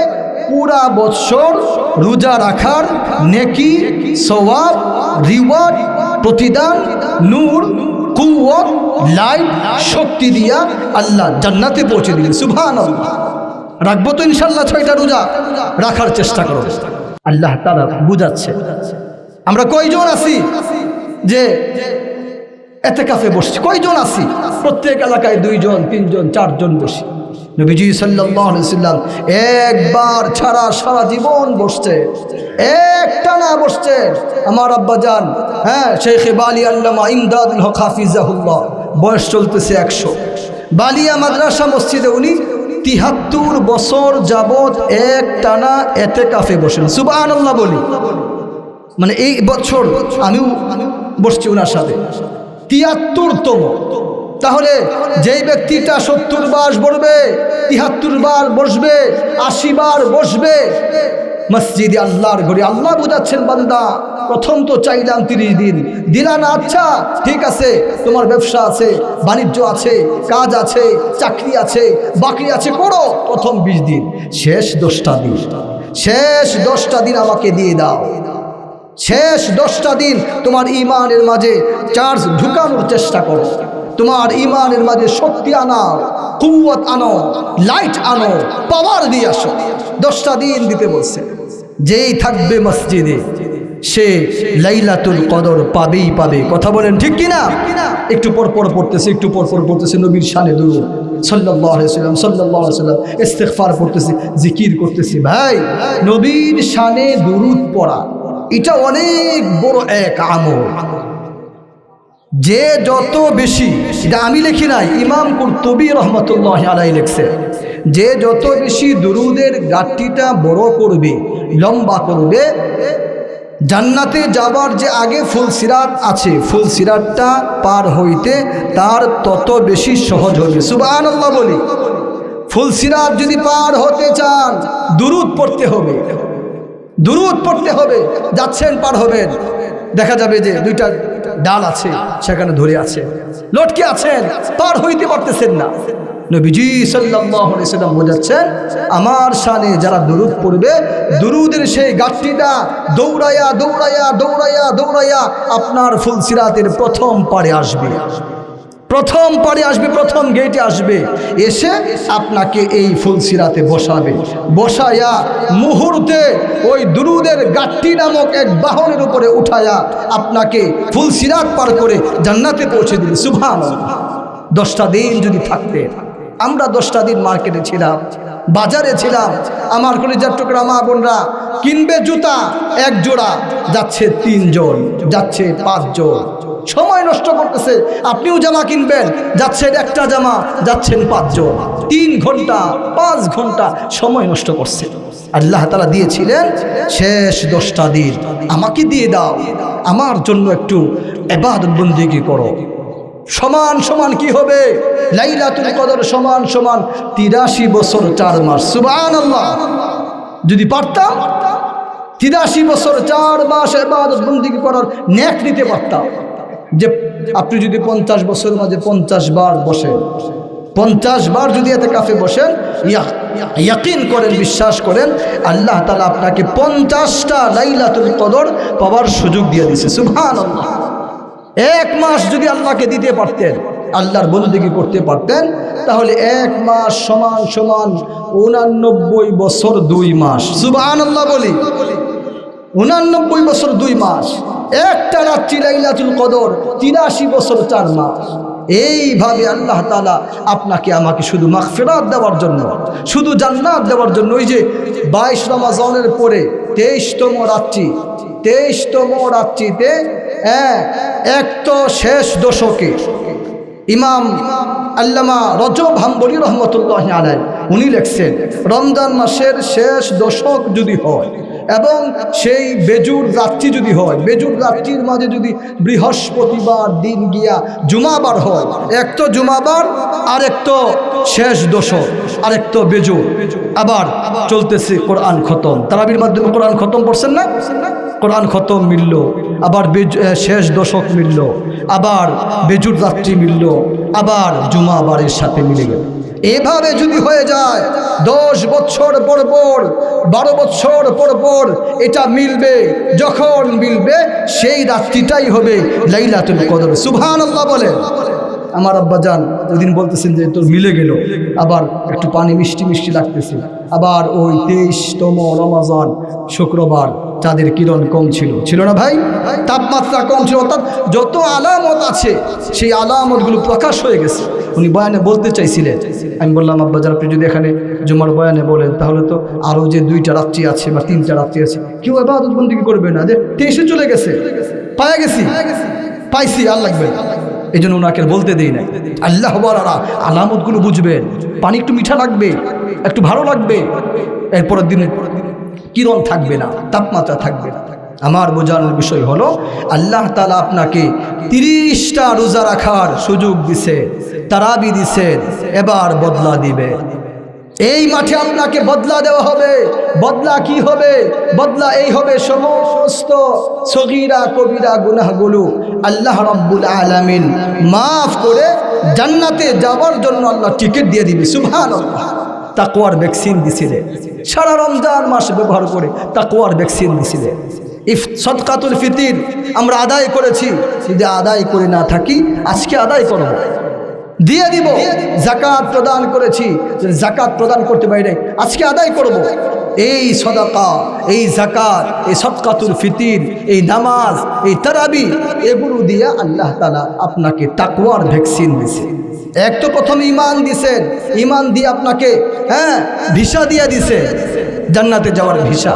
পুরা বৎসর রোজা রাখার নেকি, সওয়াব, রিওয়ার্ড, প্রতিদান, নূর, কুওয়াত, লাইট, শক্তি দিয়া আল্লাহ জান্নাতে পৌঁছে দিলেন। সুবহানাল্লাহ। রাখবো তো ইনশাআল্লাহ 6টা রোজা রাখার চেষ্টা করো। আল্লাহ তাআলা বুঝাচ্ছে। আমরা কয়জন আছি যে এতেকাফে বসছি? কয়জন আছি? প্রত্যেক এলাকায় 2 জন, 3 জন, 4 জন বসি। নবীজি সাল্লাল্লাহু আলাইহি ওয়াসাল্লাম একবার ছাড়া সারা জীবন বসছে, একটানা বসছে। আমার আব্বাজান, শেখ বালি আল্লামা ইমদাদুল হক হাফিজাহুল্লাহ, বয়স চলতেছে 100। বালিয়া মাদ্রাসা মসজিদে উনি 73 বছর যাবত একটানা এতেকাফে বসেন। সুবহানাল্লাহ বলি। মানে এই বছর আমিও বসছি ওনার সাথে, 73তম। তাহলে যেই ব্যক্তিটা 70 বার বসবে, 73 বার বসবে, 80 বার বসবে মসজিদে আল্লাহর ঘরে, আল্লাহ বুঝাচ্ছেন, বান্দা প্রথম তো চাইলাম 30 দিন, দিলা না, আচ্ছা ঠিক আছে, তোমার ব্যবসা আছে, বাণিজ্য আছে, কাজ আছে, চাকরি আছে, বাকি আছে, করো প্রথম 20 দিন। শেষ 10টা দিন, শেষ 10টা দিন আমাকে দিয়ে দাও। শেষ 10টা দিন তোমার ইমানের মাঝে চার্জ ঢুকানোর চেষ্টা করো, তোমার ইমানের মাঝে শক্তি আনো, কুওয়াত আনো, লাইট আনো, পাওয়ার দিয়ে আসো। 10টা দিন দিতে বলছে। যেই থাকবে মসজিদে সে লাইলাতুল কদর পাবেই পাবে। কথা বলেন ঠিক কিনা? একটু পরপর পড়তেছে, একটু পরপর পড়তেছে নবীর শানে দুরূদ সাল্লাল্লাহু আলাইহি ওয়াসাল্লাম, সাল্লাল্লাহু আলাইহি ওয়াসাল্লাম, ইস্তিগফার করতেছি, জিকির করতেছি। ভাই, নবীর শানে দুরূদ পড়া এটা অনেক বড় এক আমল। যে যত বেশি, এটা আমি লিখি নাই, ইমাম কুরতুবী রহমাতুল্লাহি আলাইহি লিখছে, যে যত বেশি দুরুদের গাঁটটিটা বড় করবে, লম্বা করবে, জান্নাতে যাবার যে আগে ফুলসিরাত আছে, ফুলসিরাতটা পার হইতে তার তত বেশি সহজ হবে। সুবহানাল্লাহ বলি। ফুলসিরাত যদি পার হতে চান দুরুদ পড়তে হবে, দুরুদ পড়তে হবে। যাচ্ছেন, পার হবেন, দেখা যাবে যে 2টা ডাল আছে, সেখানে ধরে আছে, লটকে আছেন, পার হইতে পারতেছেন না। নবীজি সাল্লাল্লাহু আলাইহি ওয়াসাল্লাম বোঝাচ্ছেন, আমার শানে যারা দুরুদ পড়বে, দুরুদের সেই গাঁটটিটা দৌড়াইয়া দৌড়াইয়া দৌড়াইয়া দৌড়াইয়া আপনার ফুলসিরাতের প্রথম পারে আসবে, প্রথম পারে আসবে, প্রথম গেটে আসবে, এসে আপনাকে এই ফুলসিরাতে বসাবে। বসায়া মুহূর্তে ওই দুরুদের গাঁটটি নামক এক বাহনের উপরে উঠায়া আপনাকে ফুলসিরাত পার করে জান্নাতে পৌঁছে দিবে। সুবহানাল্লাহ। 10টা দিন যদি থাকতে, আমরা 10টা দিন মার্কেটে ছিলাম, বাজারে ছিলাম, আমার কলিজার টুকরা মা বোনরা কিনবে জুতা 1 জোড়া, যাচ্ছে 3 জন, যাচ্ছে 5 জন, সময় নষ্ট করতেছে। আপনিও জামা কিনবেন, যাচ্ছেন একটা জামা, যাচ্ছেন 5 জন, 3 ঘন্টা 5 ঘন্টা সময় নষ্ট করছে। আল্লাহ তাআলা দিয়েছিলেন শেষ 10টা দিন আমাকে দিয়ে দাও, আমার জন্য একটু ইবাদত বন্দেগী করো। সমান সমান কি হবে? লাইলাতুল কদর সমান সমান 83 বছর 4 মাস। সুবহানাল্লাহ। যদি পারতাম 83 বছর 4 মাস ইবাদত বন্দেগী করার নেক নিতে পারতাম। যে আপনি যদি 50 বছরের মাঝে 50 বার বসেন, 50 বার যদি ইতিকাফে বসেন, ইয়াকিন করেন, বিশ্বাস করেন, আল্লাহ তাআলা আপনাকে 50টা লাইলাতুল কদর পাওয়ার সুযোগ দিয়ে দিয়েছে। সুবহানাল্লাহ। 1 মাস যদি আল্লাহকে দিতে পারতেন, আল্লাহর বন্দেগী করতে পারতেন, তাহলে 1 মাস সমান সমান 89 বছর 2 মাস। সুবহানাল্লাহ বলি। 89 বছর 2 মাস, একটা রাত্রি লাইলাতুল কদর 83 বছর 4 মাস। এইভাবে আল্লাহ তাআলা আপনাকে আমাকে শুধু মাগফিরাত দেওয়ার জন্য, শুধু জান্নাত দেওয়ার জন্য, ওই যে 22 রমজানের পরে 23তম রাত্রিতে এক তো শেষ দশকে ইমাম আল্লামা রজব হাম্বলি রহমতুল্লাহ আলাইহি উনি লিখছেন, রমজান মাসের শেষ দশক যদি হয় এবং সেই বেজুর রাত্রি যদি হয়, বেজুর রাত্রির মাঝে যদি বৃহস্পতিবার দিন গিয়া জুমাবার হয়, এক তো জুমাবার আর এক তো শেষ দশক আর এক তো বেজুর, আবার চলতেছে কোরআন খতম, তারাবির মাধ্যমে কোরআন খতম পড়ছেন না, কোরআন খতম মিলল, আবার শেষ দশক মিলল, আবার বেজুর রাত্রি মিলল, আবার জুমাবারের সাথে মিলে গেল। এভাবে যদি হয়ে যায় 10 বছর পর পর 12 বছর পর পর এটা মিলবে, যখন মিলবে সেই রাত্রিটাই হবে লাইলাতুল কদর। সুবহানাল্লাহ বলেন। আমার আব্বাজান ওইদিন বলতেছেন যে তোর মিলে গেল, আবার একটু পানি মিষ্টি মিষ্টি লাগতেছে, আবার ওই 23তম রমজান শুক্রবার চাঁদের কিরণ কম ছিল না ভাই, তাপমাত্রা কম ছিল, অর্থাৎ যত আলামত আছে সেই আলামতগুলো প্রকাশ হয়ে গেছে। উনি বয়ানে বলতে চাইছিলেন, আমি বললাম আব্বাজান আপনি যদি এখানে জুমার বয়ানে বলেন তাহলে তো আরও যে 2টা রাত্রি আছে বা 3টা রাত্রি আছে, কেউ ইবাদত বন্দেগী করবে না, যে 23 চলে গেছে, পাইছি আর লাগবে না। এই জন্য ওনাকে বলতে দেই না। আল্লাহ ওয়ালারা আলামতগুলো বুঝবেন, পানি একটু মিঠা লাগবে, একটু ভালো লাগবে, এরপরের দিনে কিরণ থাকবে না, তাপমাত্রা থাকবে না। আমার বোঝানোর বিষয় হলো আল্লাহ তাআলা আপনাকে 30টা রোজা রাখার সুযোগ দিছে, তারাবি দিছেন, এবার বদলা দিবে। এই মাঠে আপনাকে বদলা দেওয়া হবে। বদলা কি হবে? বদলা এই হবে, সমস্ত সগীরা কবিরা গুনাহগুলো আল্লাহ রাব্বুল আলামিন মাফ করে জান্নাতে যাওয়ার জন্য আল্লাহ টিকিট দিয়ে দিবে। সুবহানাল্লাহ। তাকওয়ার ভ্যাকসিন দিছিলে, সারা রমজান মাস ব্যবহার করে তাকওয়ার ভ্যাকসিন দিছিলে। সদকাতুল ফিতির আমরা আদায় করেছি, যদি আদায় করে না থাকি আজকে আদায় করব, দিয়ে দিব। যাকাত প্রদান করেছি, যাকাত প্রদান করতে পারি নাই, আজকে আদায় করব। এই সদাকা, এই যাকাত, এই সদকাতুল ফিতির, এই নামাজ, এই তারাবি, এগুলো দিয়ে আল্লাহ তাআলা আপনাকে তাকওয়ার ভ্যাকসিন দিছে। এক তো প্রথম ঈমান দিছেন, ঈমান দিয়ে আপনাকে ভিসা দিয়ে দিছে, জান্নাতে যাওয়ার ভিসা।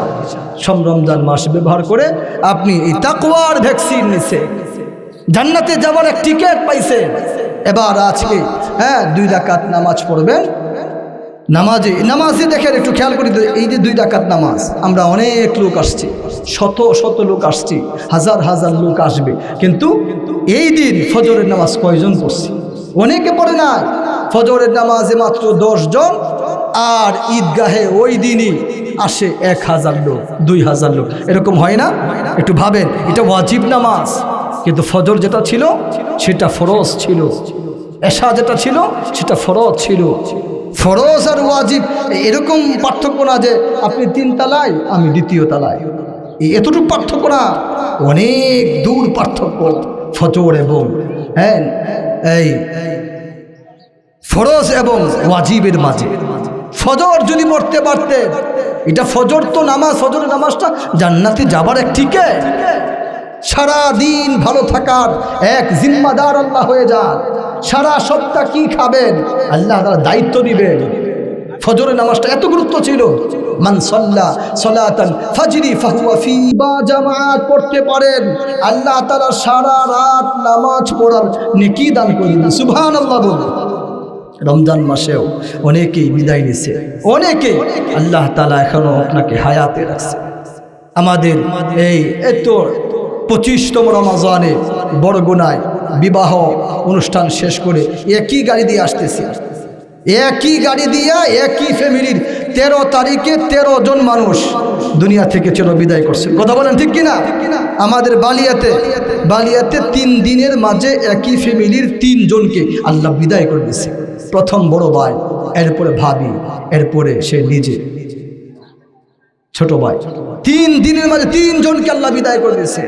সব রমজান মাস ব্যবহার করে আপনি এই তাকওয়ার ভ্যাকসিন নিছে, জান্নাতে যাওয়ার এক টিকিট পাইছেন। এবার আজকে 2 রাকাত নামাজ পড়বেন। নামাজে দেখেন, একটু খেয়াল করি, এই যে 2 রাকাত নামাজ, আমরা অনেক লোক আসছি, শত শত লোক আসছি, হাজার হাজার লোক আসবে, কিন্তু এই দিন ফজরের নামাজ কয়জন পড়ছি? অনেকে পড়ে না। ফজরের নামাজে মাত্র 10 জন, আর ঈদগাহে ওই দিনই আসে 1000 লোক, 2000 লোক, এরকম হয় না? একটু ভাবেন, এটা ওয়াজিব নামাজ, কিন্তু ফজর যেটা ছিল সেটা ফরজ ছিল, এশা যেটা ছিল সেটা ফরজ ছিল। ফরজ আর ওয়াজিব এরকম পার্থক্য না যে আপনি 3 তলায় আমি 2য় তলায়, এতটুকু পার্থক্য না, অনেক দূর পার্থক্য ফজর এবং এই ফরজ এবং ওয়াজিবের মাঝে। ফজর যদি পড়তে পারতেন, এটা ফজর তো নামাজ, ফজরের নামাজটা জান্নাতে যাবার এক টিকিট। সারা দিন ভালো থাকার এক জিম্মাদার আল্লাহ হয়ে যান। সারা সপ্তাহ কি খাবেন আল্লাহ তাআলা দায়িত্ব দিবেন। ফজরের নামাজটা এত গুরুত্ব ছিল। মান সাল্লা সালাতান ফাজরি ফাহুয়া ফি বা জামাত পড়তে পারেন, আল্লাহ তাআলা সারা রাত নামাজ পড়ার নেকি দান করে দিবেন। সুবহানাল্লাহ বলুন। রমজান মাসেও অনেকেই বিদায় নিছে, অনেকেই আল্লাহ তাআলা এখনো আপনাকে হায়াতে রাখছে। আমাদের এই এত 25তম রমজানে বরগুনায় বিবাহ অনুষ্ঠান শেষ করে একই গাড়ি দিয়ে আসতেছি, একই গাড়ি দিয়ে একই ফ্যামিলির 13 তারিখে 13 জন মানুষ দুনিয়া থেকে চলো বিদায় করছে। কথা বলেন ঠিক কিনা? আমাদের বালিয়াতে 3 দিনের মাঝে একই ফ্যামিলির 3 জনকে আল্লাহ বিদায় করে দিয়েছে। প্রথম বড় ভাই, এরপরে ভাবি, এরপরে সে নিজে ছোট ভাই। 3 দিনের মাঝে 3 জনকে আল্লাহ বিদায় করে দিয়েছে।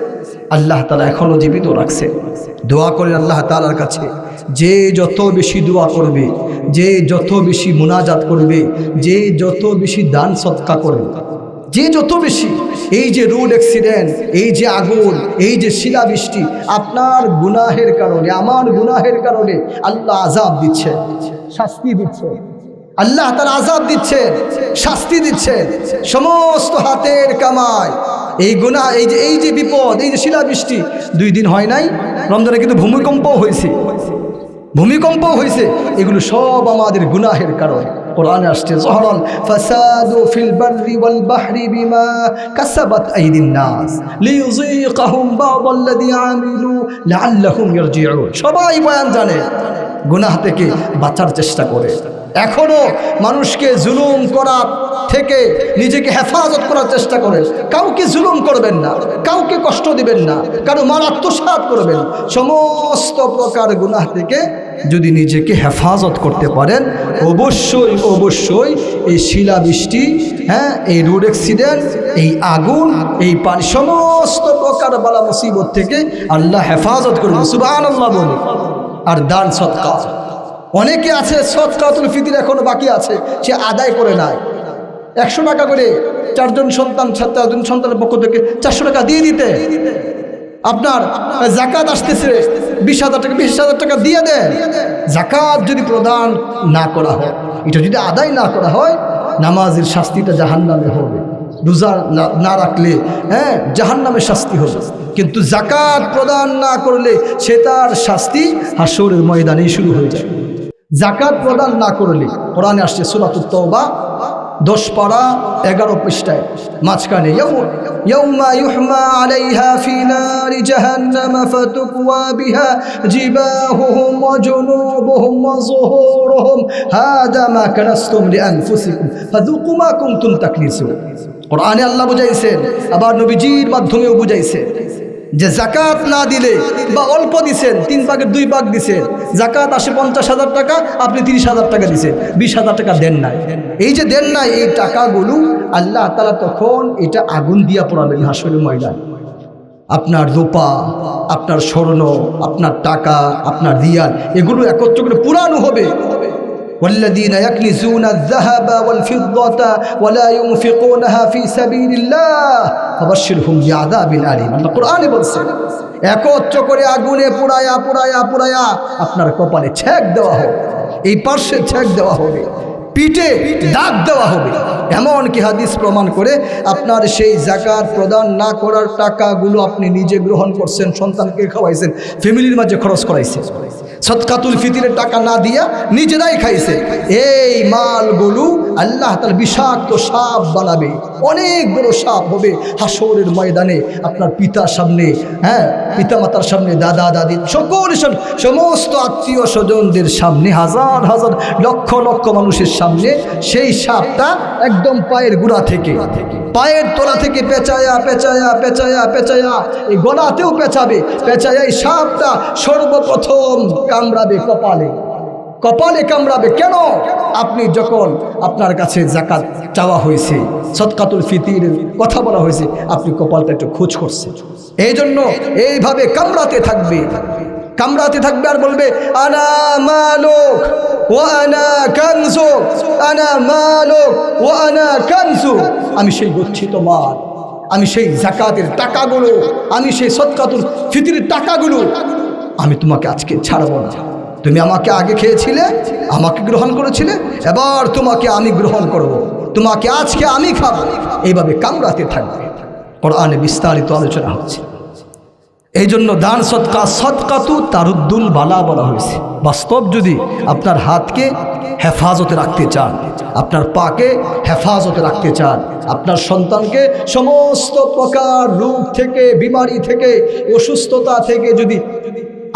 আল্লাহ তাআলা এখনো জীবিত রাখছে। দোয়া করেন আল্লাহ তাআলার কাছে, যে যত বেশি দোয়া করবে, যে যত বেশি মুনাজাত করবে, যে যত বেশি দান সদকা করবে, যে যত বেশি এই যে রোড অ্যাক্সিডেন্ট, এই যে আগুন, এই যে শিলাবৃষ্টি, আপনার গুনাহের কারণে, আমার গুনাহের কারণে আল্লাহ আযাব দিচ্ছে, শাস্তি দিচ্ছে। আল্লাহ তাআলা আযাব দিচ্ছে, শাস্তি দিচ্ছে। সমস্ত হাতের কামাই, এই গুনাহ, এই যে বিপদ, এই যে শিলাবৃষ্টি, 2 দিন হয় নাই, রমজানে কিন্তু ভূমিকম্পও হয়েছে, এগুলো সব আমাদের গুনাহের কারণে। কোরআনে আসছে যহরাল ফাসাদু ফিল বাররি ওয়াল বাহরি বিমা কাসাবাত আইদিন নাস লিইযীকাহুম বা'দাল্লাযী আমিলু লাআল্লাহুম ইয়ারজিউন। সবাই বয়ান জানে, গুনাহ থেকে বাঁচার চেষ্টা করে। এখনো মানুষকে জুলুম করা থেকে নিজেকে হেফাজত করার চেষ্টা করেন। কাউকে জুলুম করবেন না, কাউকে কষ্ট দিবেন না, কারো মাল আত্মসাৎ করবেন। সমস্ত প্রকার গুনাহ থেকে যদি নিজেকে হেফাজত করতে পারেন, অবশ্যই অবশ্যই এই শিলাবৃষ্টি, এই রোড অ্যাক্সিডেন্ট, এই আগুন, এই পানি, সমস্ত প্রকার বালা মুসিবত থেকে আল্লাহ হেফাজত করবেন। সুবহানাল্লাহ বলি। আর দান সদকা, অনেকে আছে সদকাতুল ফিতর এখনো বাকি আছে, সে আদায় করে নাই। 100 টাকা করে 4জন সন্তানের পক্ষ থেকে 400 টাকা দিয়ে দিতে। আপনার যাকাত আসতেছে 20,000 টাকা, 20,000 টাকা দিয়ে দেন। যাকাত যদি প্রদান না করা হয়, এটা যদি আদায় না করা হয়, নামাজের শাস্তিটা জাহান্নামে হবে। রোজা না রাখলে জাহান্নামের শাস্তি হবে। কিন্তু যাকাত প্রদান না করলে সে তার শাস্তি হাসরের ময়দানেই শুরু হয়ে যায়। যাকাত প্রদান না করলে, কোরআনে আসছে সূরাতুত তাওবা 10 পারা 11 পৃষ্ঠায় মাঝখানে, ইয়াউমা ইউহমা আলাইহা ফি নারি জাহান্নাম ফাতুকওয়া বিহা জিবাহুহুম ওয়া জুনুবুহুম ওয়া যুহুরুহুম হাদা মা কানাসতুম লিআনফুসিকুম ফাযুকু মা কুনতুম তাকনিসুন। কোরআনে আল্লাহ বুঝাইছেন, আবার নবীজির মাধ্যমেও বুঝাইছেন যে জাকাত না দিলে বা অল্প দিছেন, 3 ভাগের 2 ভাগ দিছেন, জাকাত আসে 50,000 টাকা, আপনি 30,000 টাকা দিছেন, 20,000 টাকা দেন নাই। এই যে দেন নাই, এই টাকাগুলো আল্লাহ তাআলা তখন এটা আগুন দিয়া পোড়াবেন হাসরের ময়দানে। আপনার রূপা, আপনার স্বর্ণ, আপনার টাকা, আপনার রিয়াল, এগুলো একত্র করে পুরানো হবে। والذين يكنزون الذهب والفضة ولا ينفقونها في سبيل الله فبشرهم بعذاب أليم। আল্লাহ কোরআনে বলছেন, একত্র করে আগুনে পুড়ায়া পুড়ায়া পুড়ায়া আপনার কপালে ছেক দেওয়া হবে, এই পার্শ্বে ছেক দেওয়া হবে, পিঠে দাগ দেওয়া হবে। এমনকি হাদিস প্রমাণ করে আপনার সেই যাকাত প্রদান না করার টাকাগুলো আপনি নিজে গ্রহণ করছেন, সন্তানকে খাওয়াইছেন, ফ্যামিলির মাঝে খরচ করাইছেন, সদকাতুল ফিতরের টাকা না দিয়া নিজেরাই খাইছে। এই মালগুলো আল্লাহ তাআলা বিষাক্ত সাপ বানাবে, অনেক বড় সাপ হবে হাসরের ময়দানে। আপনার পিতার সামনে, পিতামাতার সামনে, দাদা দাদি, সকল সমস্ত আত্মীয় স্বজনদের সামনে, হাজার হাজার লক্ষ লক্ষ মানুষের সামনে সেই সাপটা একদম পায়ের গোড়া থেকে, পায়ের তলা থেকে পেঁচায়া পেঁচায়া পেঁচায়া পেঁচায়া এই গলাতেও পেঁচাবে, পেঁচায়া এই সাপটা সর্বপ্রথম কামড়াবে কপালে, কপালে কামড়াবে। কেন? আপনি যখন আপনার কাছে যাকাত চাওয়া হয়েছে, সদকাতুল ফিতরের কথা বলা হয়েছে, আপনি কপালটা একটু খোঁজ করছেন, এই জন্য এইভাবে কামড়াতে থাকবে, কামড়াতে থাকবে আর বলবে আনা মালুক ওয়া আনা কানজুক, আনা মালুক ওয়া আনা কানজুক। আমি সেই গচ্ছিত মাল, আমি সেই যাকাতের টাকাগুলো, আমি সেই সদকাতুল ফিতরের টাকাগুলো আমি তোমাকে আজকে ছাড়ব না। তুমি আমাকে আগে খেয়েছিলে, আমাকে গ্রহণ করেছিলে, এবার তোমাকে আমি গ্রহণ করব, তোমাকে আজকে আমি খাবো। এইভাবে কামড়াতে থাকবে। কোরআনে বিস্তারিত আলোচনা হচ্ছে। এই জন্য দান সদকা, সদকাতু তারুদ্দুল বালা বলা হয়েছে। বাস্তব যদি আপনার হাতকে হেফাজতে রাখতে চান, আপনার পাকে হেফাজতে রাখতে চান, আপনার সন্তানকে সমস্ত প্রকার রোগ থেকে, বিমারি থেকে, অসুস্থতা থেকে যদি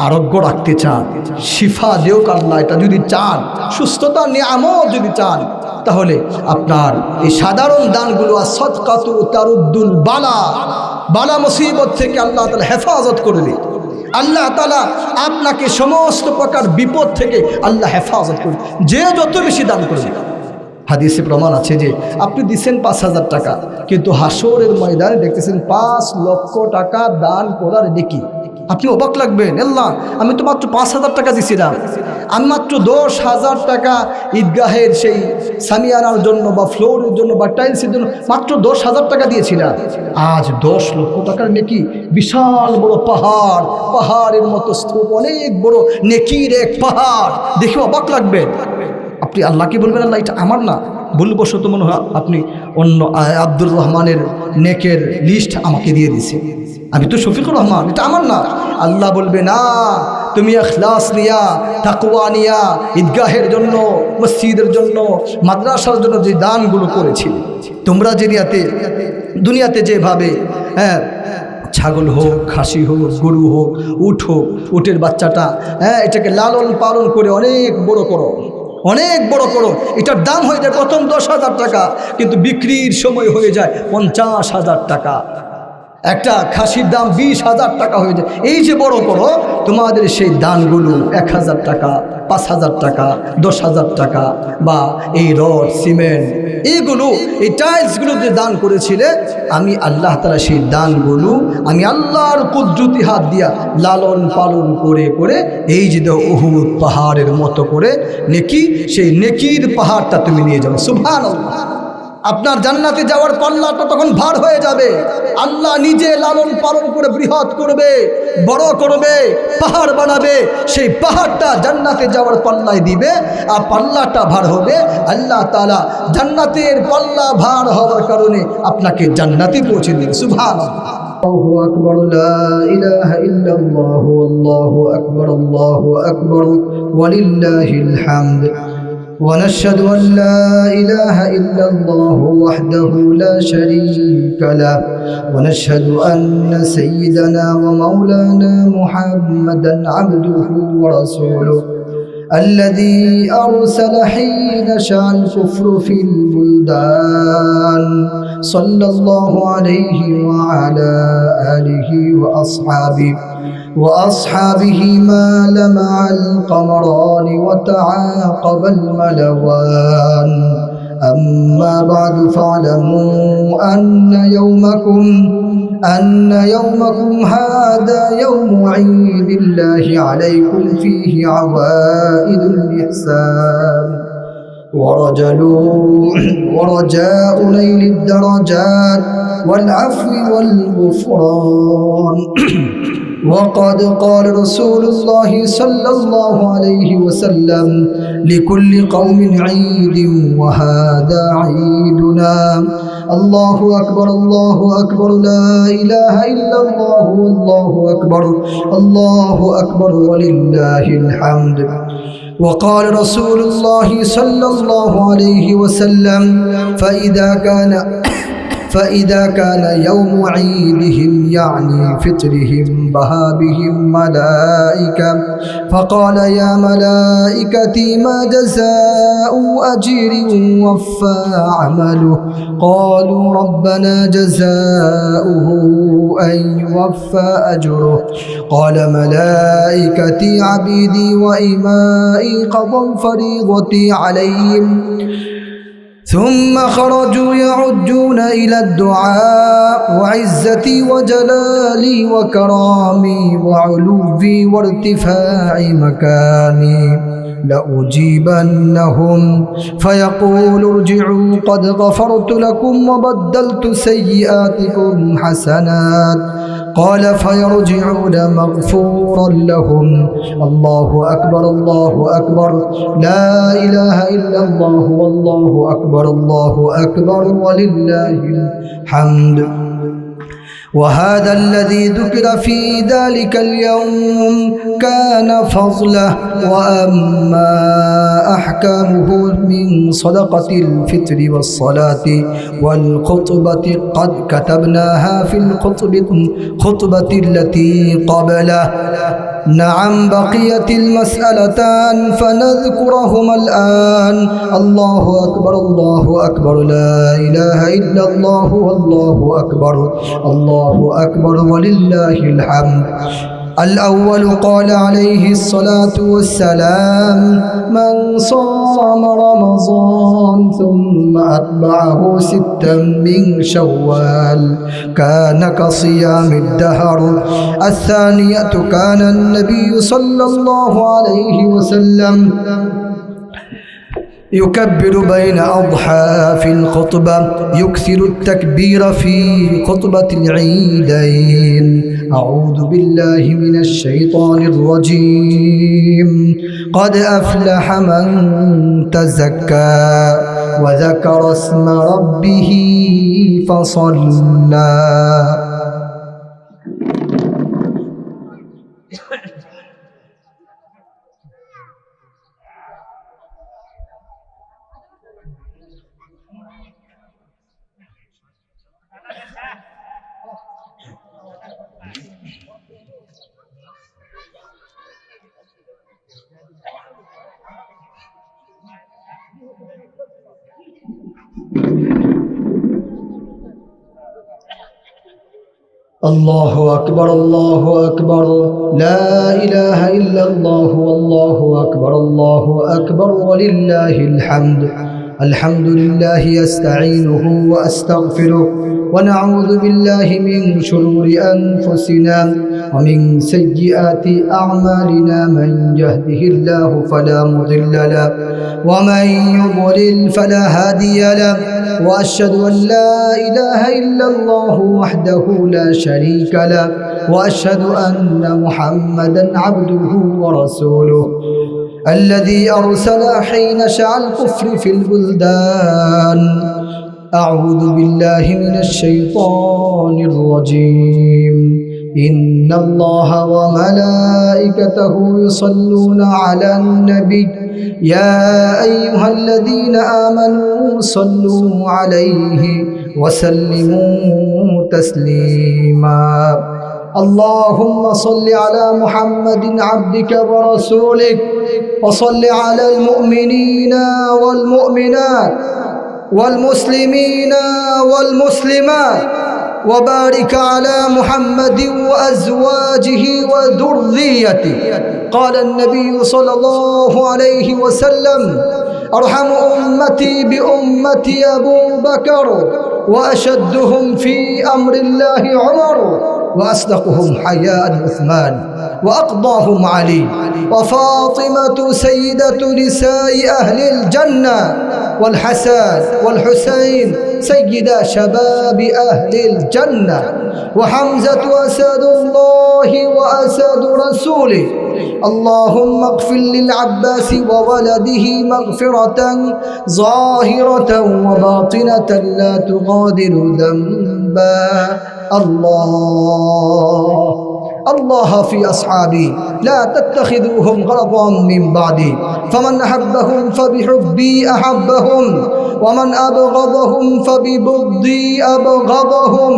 আরোগ্য রাখতে চান, শিফা দেওক আল্লাহ, এটা যদি চান, সুস্থতার নিয়ামত যদি চান, তাহলে আপনার এই সাধারণ দানগুলো সদকাতু তারুদ্দুল বালা, বালা মুসিবত থেকে আল্লাহ তাআলা হেফাজত করবে। আল্লাহ তাআলা আপনাকে সমস্ত প্রকার বিপদ থেকে আল্লাহ হেফাজত করবে, যে যত বেশি দান করবে। হাদিসে প্রমাণ আছে যে আপনি দিচ্ছেন 5,000 টাকা, কিন্তু হাসরের ময়দানে দেখতেছেন 5 লক্ষ টাকা দান করার নেকি আপনি অবাক লাগবেন, আল্লাহ আমি তো মাত্র 5,000 টাকা দিছিলাম, আমি মাত্র 10,000 টাকা ঈদগাহের সেই সামিয়ানার জন্য বা ফ্লোরের জন্য বা টাইলসের জন্য মাত্র 10,000 টাকা দিয়েছিলাম, আজ 10 লক্ষ টাকার নেকি, বিশাল বড় পাহাড়, পাহাড়ের মতো স্তূপ, অনেক বড় নেকির এক পাহাড়, দেখে অবাক লাগবেন। আপনি আল্লাহকে বলবেন আল্লাহ এটা আমার না, ভুলবশত মনে হয় আপনি অন্য আব্দুর রহমানের নেকের লিস্ট আমাকে দিয়ে দিছে, আমি তো শফিকুর রহমান, এটা আমার না। আল্লাহ বলবে না, তুমি ইখলাস নিয়া, তাকওয়া নিয়া, ঈদগাহের জন্য, মসজিদের জন্য, মাদ্রাসার জন্য যে দানগুলো করেছিলে, তোমরা যে দুনিয়াতে যেভাবে ছাগল হোক, খাসি হোক, গরু হোক, উট হোক, উটের বাচ্চাটা এটাকে লালন পালন করে অনেক বড় করো, অনেক বড় করো, এটার দাম হয়ে যায় প্রথম 10,000 টাকা, কিন্তু বিক্রির সময় হয়ে যায় 50,000 টাকা। একটা খাসির দাম 20,000 টাকা হয়ে যায়। এই যে বড় করো, তোমাদের সেই দানগুলো 1,000 টাকা, 5,000 টাকা, 10,000 টাকা, বা এই রড, সিমেন্ট, এইগুলো, এই টাইলসগুলো যে দান করেছিলে, আমি আল্লাহ তাআলা সেই দানগুলো আমি আল্লাহর কুদরতি হাত দিয়া লালন পালন করে করে এই যে উহুদ পাহাড়ের মতো করে নেকি, সেই নেকির পাহাড়টা তুমি নিয়ে যাবে। সুবহানাল্লাহ। আপনার জান্নাতে যাওয়ার পাল্লাটা তখন ভার হয়ে যাবে। আল্লাহ নিজে লালন পালন করে বৃহৎ করবে, বড় করবে, পাহাড় বানাবে, সেই পাহাড়টা জান্নাতে যাওয়ার পাল্লায় দিবে, আর পাল্লাটা ভার হবে। আল্লাহ তাআলা জান্নাতের পাল্লা ভার হওয়ার কারণে আপনাকে জান্নাতে পৌঁছে দিবে। সুবহানাল্লাহ। আল্লাহু আকবার, লা ইলাহা ইল্লাল্লাহু, আল্লাহু আকবার, আল্লাহু আকবার, ওয়ালিল্লাহিল হামদ। ونشهد أن لا إله إلا الله وحده لا شريك له، ونشهد أن سيدنا ومولانا محمدا عبده ورسوله الذي أرسل حين شاء الكفر في البلدان، صلى الله عليه وعلى آله وأصحابه ما لمع القمران وتعاقب الملوان. أما بعد فاعلموا أن يومكم هذا يوم عيد الله عليكم، فيه عوائد الإحسان ورجاء نيل الدرجات والعفو والغفران. وقد قال رسول الله صلى الله عليه وسلم: لكل قوم عيد وهذا عيدنا. الله أكبر، الله أكبر، لا إله إلا الله، والله أكبر، الله أكبر، ولله الحمد. وقال رسول الله صلى الله عليه وسلم: فإذا كان يوم عيدهم يعني فطرهم بها بهم ملائكة، فقال: يا ملائكتي ما جزاء أجير وفى عمله؟ قالوا: ربنا جزاؤه أن يوفى أجره. قال: ملائكتي عبيدي وإمائي قضوا فريضتي عليهم، ثم خرجوا يعجون إلى الدعاء، وعزتي وجلالي وكرامي وعلوي وارتفاع مكاني لأجيبنهم، فيقول: ارجعوا قد غفرت لكم وبدلت سيئاتكم حسنات. قال: فيرجعون مغفورا لهم. الله أكبر، الله أكبر، لا إله إلا الله، والله أكبر، الله أكبر، ولله الحمد. وهذا الذي ذكر في ذلك اليوم كان فضله، وأما أحكامه من صدقة الفطر والصلاة والخطبة قد كتبناها في الخطبة التي قبله. نعم، بقيت المسألتان فنذكرهما الآن. الله أكبر، الله أكبر، لا إله إلا الله، والله أكبر، الله أكبر، ولله الحمد. الأول قال عليه الصلاة والسلام من صام رمضان ثم أتبعه ستا من شوال كان كصيام الدهر. الثانية كان النبي صلى الله عليه وسلم يكبر بين أضحاف الخطبة يكثر التكبير في خطبة العيدين. أعوذ بالله من الشيطان الرجيم. قد أفلح من تزكى وذكر اسم ربه فصلى. الله أكبر الله أكبر لا إله إلا الله والله أكبر الله أكبر ولله الحمد. الحمد لله أستعينه وأستغفره ونعوذ بالله من شرور أنفسنا ومن سيئات أعمالنا. من يهده الله فلا مضل له ومن يضلل فلا هادي له. وأشهد أن لا إله إلا الله وحده لا شريك له وأشهد أن محمدا عبده ورسوله الذي أرسل حين شاع الكفر في البلدان. أعوذ بالله من الشيطان الرجيم. إن الله وملائكته يصلون على النبي يا أيها الذين آمنوا صلوا عليه وسلموا تسليما. اللهم صل على محمد عبدك ورسولك وصل على المؤمنين والمؤمنات والمسلمين والمسلمات وبارك على محمد وأزواجه وذريته. قال النبي صلى الله عليه وسلم أرحم أمتي بأمتي أبو بكر وأشدهم في أمر الله عمر وأصدقهم حياء عثمان وأقضاهم علي وفاطمة سيدة نساء أهل الجنة والحسن والحسين سيدا شباب أهل الجنة وحمزة أسد الله وأسد رسوله. اللهم اغفر للعباس وولده مغفرة ظاهرة وباطنة لا تغادر ذنبا. الله في أصحابي لا تتخذوهم غرضا من بعدي فمن أحبهم فبحبي أحبهم ومن أبغضهم فببغضي أبغضهم.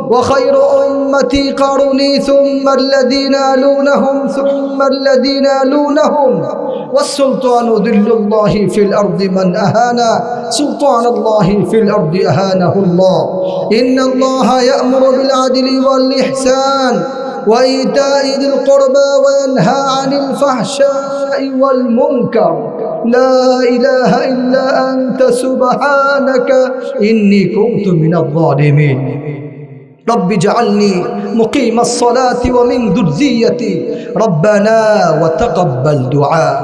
وخير أمتي قرني ثم الذين يلونهم ثم الذين يلونهم والسلطان ذل الله في الأرض من أهان سلطان الله في الأرض أهانه الله. إن الله يأمر بالعدل والإحسان وإيتاء ذي القربى وينهى عن الفحشاء والمنكر. لا إله إلا أنت سبحانك إني كنت من الظالمين. رب اجعلني مقيم الصلاة ومن ذريتي ربنا وتقبل دعاء.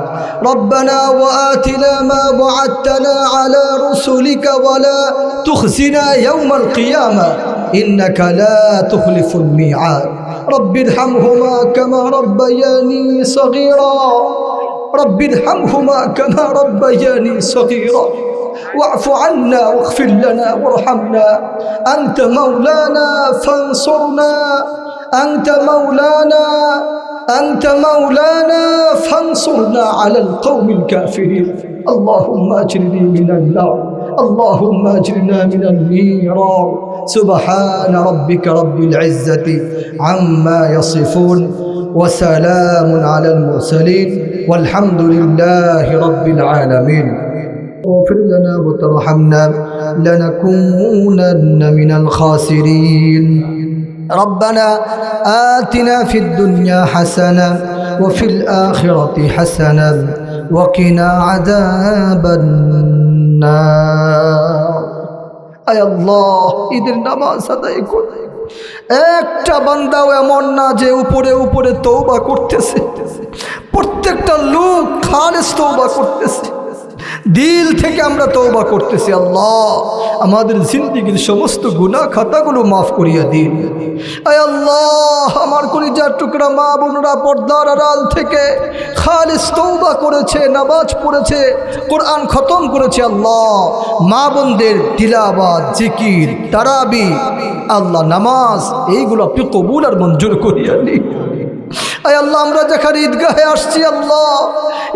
ربنا وآتنا ما وعدتنا على رسلك ولا تخزنا يوم القيامة إنك لا تخلف الميعاد. رب ارحمهما كما ربياني صغيرا. رب ارحمهما كما ربياني صغيرا واعف عنا واغفر لنا وارحمنا. أنت مولانا فانصرنا. أنت مولانا فانصرنا على القوم الكافرين. اللهم أجرني من النار. اللهم أجرنا من النيران. سبحان ربك رب العزة عما يصفون وسلام على المرسلين والحمد لله رب العالمين. اغفر لنا وترحمنا لنكونن من الخاسرين. ربنا آتنا في الدنيا حسنة وفي الآخرة حسنة وقنا عذاب النار আয় আল্লাহ ঈদের নামাজ আদায় করে একটা বান্দাও এমন না যে উপরে উপরে তওবা করতেছে, প্রত্যেকটা লোক খালেস তওবা করতেছে, দিল থেকে আমরা তওবা করতেছি। আল্লাহ আমাদের জিন্দেগীর সমস্ত গুনাহ খাতাগুলো মাফ করিয়া দিন। আয় আল্লাহ আমার কলিজার টুকরা মা বোনরা পর্দার আড়াল থেকে খালিস তওবা করেছে, নামাজ পড়েছে, কোরআন খতম করেছে। আল্লাহ মা বোনদের তিলাওয়াত, জিকির, তারাবি, আল্লাহ নামাজ এইগুলো আপনি কবুল আর মঞ্জুর করিয়া দিন। আয় আল্লাহ আমরা যেখানে ঈদগাহে আসছি আল্লাহ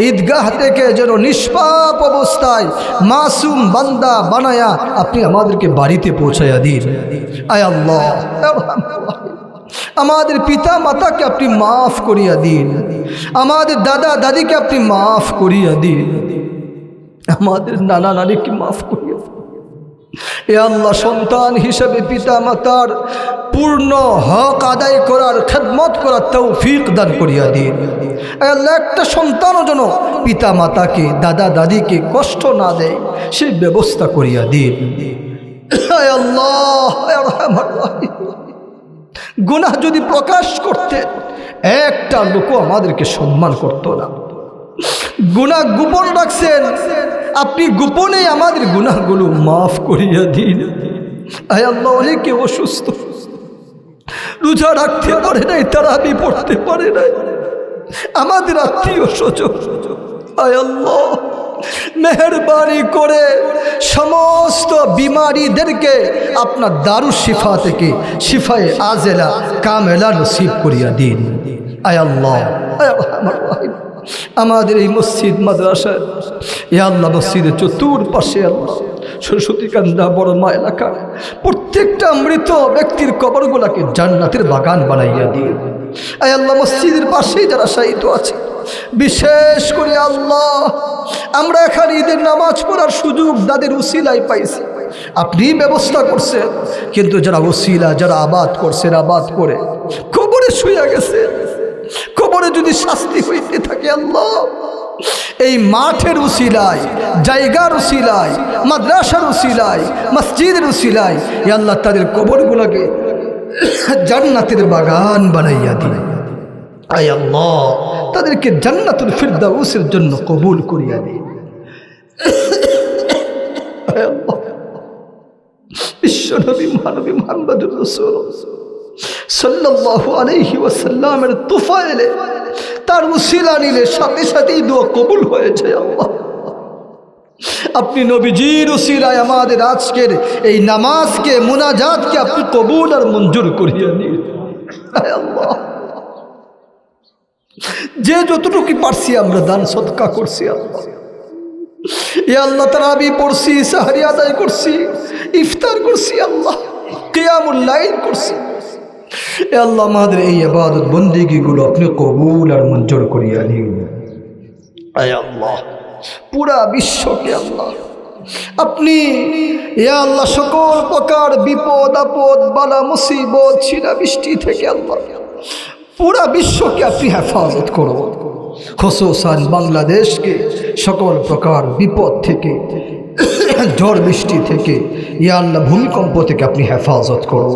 ঈদগাহ থেকে যেন নিষ্পাপ অবস্থায় মাসুম বান্দা বানায়া আপনি আমাদেরকে বাড়িতে পৌঁছাইয়া দিন। আয় আল্লাহ আমাদের পিতা মাতাকে আপনি মাফ করিয়া দিন, আমাদের দাদা দাদিকে আপনি মাফ করিয়া দিন, আমাদের নানা নানিকে মাফ করিয়া দিন। এ আল্লাহ সন্তান হিসেবে পিতা মাতার পূর্ণ হক আদায় করার খেদমত করার তৌফিক দান করিয়া দিন। আল্লাহ একটা সন্তানও যেন পিতা মাতাকে দাদা দাদিকে কষ্ট না দেয় সেই ব্যবস্থা করিয়া দিন। আল্লাহ গুনাহ যদি প্রকাশ করতে একটা লোকও আমাদেরকে সম্মান করত না, গুনাহ গোপন রাখছেন আপনি গোপনে আমাদের গুনাহগুলো মাফ করিয়া দিন। আয় আল্লাহ অনেকে অসুস্থ, রোজা রাখতে পারে নাই, তারাবি পড়তে পারে নাই, আমাদের আত্মীয় স্বজন, আয় আল্লাহ মেহেরবানি করে সমস্ত বিমারীদেরকে আপনার দারুস শিফা থেকে শিফায়ে আজেলা কামেলা নসিব করিয়া দিন। আয় আল্লাহ আমাদের এই মসজিদ মাদ্রাসা এ আল্লাহ মসজিদের চতুর্পাশে আল্লাহ সরস্বতী কান্দা বড়মা এলাকা প্রত্যেকটা মৃত ব্যক্তির কবরগুলোকে জান্নাতের বাগান বানাইয়া দিন। আয় আল্লাহ মসজিদের পাশেই যারা শায়িত আছে বিশেষ করে আল্লাহ আমরা এখানে ঈদের নামাজ পড়ার সুযোগ তাদের উসিলায় পাইছি, আপনি ব্যবস্থা করছেন, কিন্তু যারা উসিলা যারা আবাদ করছেন আবাদ করে কবরে শুয়ে গেছে, কবরে যদি শাস্তি হইতে থাকে আল্লাহ এই মাঠের উসিলায়, জায়গার উসিলায়, মাদ্রাসার উসিলায়, মসজিদের উসিলায় এ আল্লাহ তাদের কবরগুলোকে জান্নাতের বাগান বানাইয়া দিন। আয় আল্লাহ তাদেরকে জান্নাতুল ফিরদাউসের জন্য কবুল করিয়া দিন। আয় আল্লাহ বিশ্বনবী মহানবী মুহাম্মদুর রাসূলুল্লাহ সাল্লাল্লাহু আলাইহি ওয়াসাল্লামের তুফাইলে তার উসিলা নিলে সাথে সাথেই দোয়া কবুল হয়েছে। আল্লাহ আপনি নবীজির উসিলায় আমাদের আজকের এই নামাজকে মুনাজাতকে আপনি কবুল আর মঞ্জুর করিয়া নিন। আয় আল্লাহ যে যতটুকু পারছি আমরা দান সদকা করছি আল্লাহ, এ আল্লাহ তারাবি পড়ছি, সাহরি আদায় করছি, ইফতার করছি, আল্লাহ কিয়ামুল লাইল করছি, এ আল্লাহ আমাদের এই ইবাদত বন্দেগীগুলো আপনি কবুল আর মঞ্জুর করিয়া নিন। আয় আল্লাহ পুরা বিশ্বকে আল্লাহ আপনি এ আল্লাহ সকল প্রকার বিপদ আপদ বালা মুসিবত ছিলা বৃষ্টি থেকে আল্লাহ পুরা বিশ্বকে আপনি হেফাজত করো, খুসুসান বাংলাদেশকে সকল প্রকার বিপদ থেকে, ঝড় বৃষ্টি থেকে, ইয়া আল্লাহ ভূমিকম্প থেকে আপনি হেফাজত করো।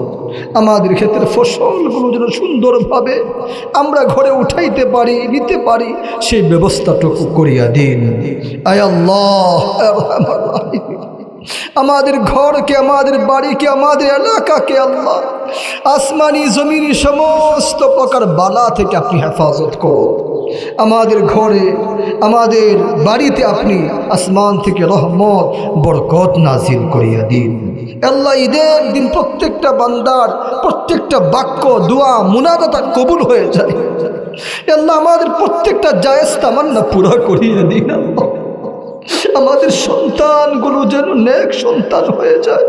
আমাদের ক্ষেত্রে ফসলগুলো যেন সুন্দরভাবে আমরা ঘরে উঠাইতে পারি, নিতে পারি সেই ব্যবস্থাটুকু করিয়া দিন। আয় আল্লাহ আমাদের ঘরকে, আমাদের বাড়িকে, আমাদের এলাকাকে আল্লাহ আসমানি জমিনি সমস্ত প্রকার বালা থেকে আপনি হেফাজত করো। আমাদের ঘরে আমাদের বাড়িতে আপনি আসমান থেকে রহমত বরকত নাজিল করিয়া দিন। আল্লাহ ঈদের দিন প্রত্যেকটা বান্দার প্রত্যেকটা বাক্য দোয়া মুনাজাত কবুল হয়ে যায়। আল্লাহ আমাদের প্রত্যেকটা জায়েজ তামান্না পুরা করিয়া দিন। আল্লাহ আমাদের সন্তানগুলো যেন নেক সন্তান হয়ে যায়,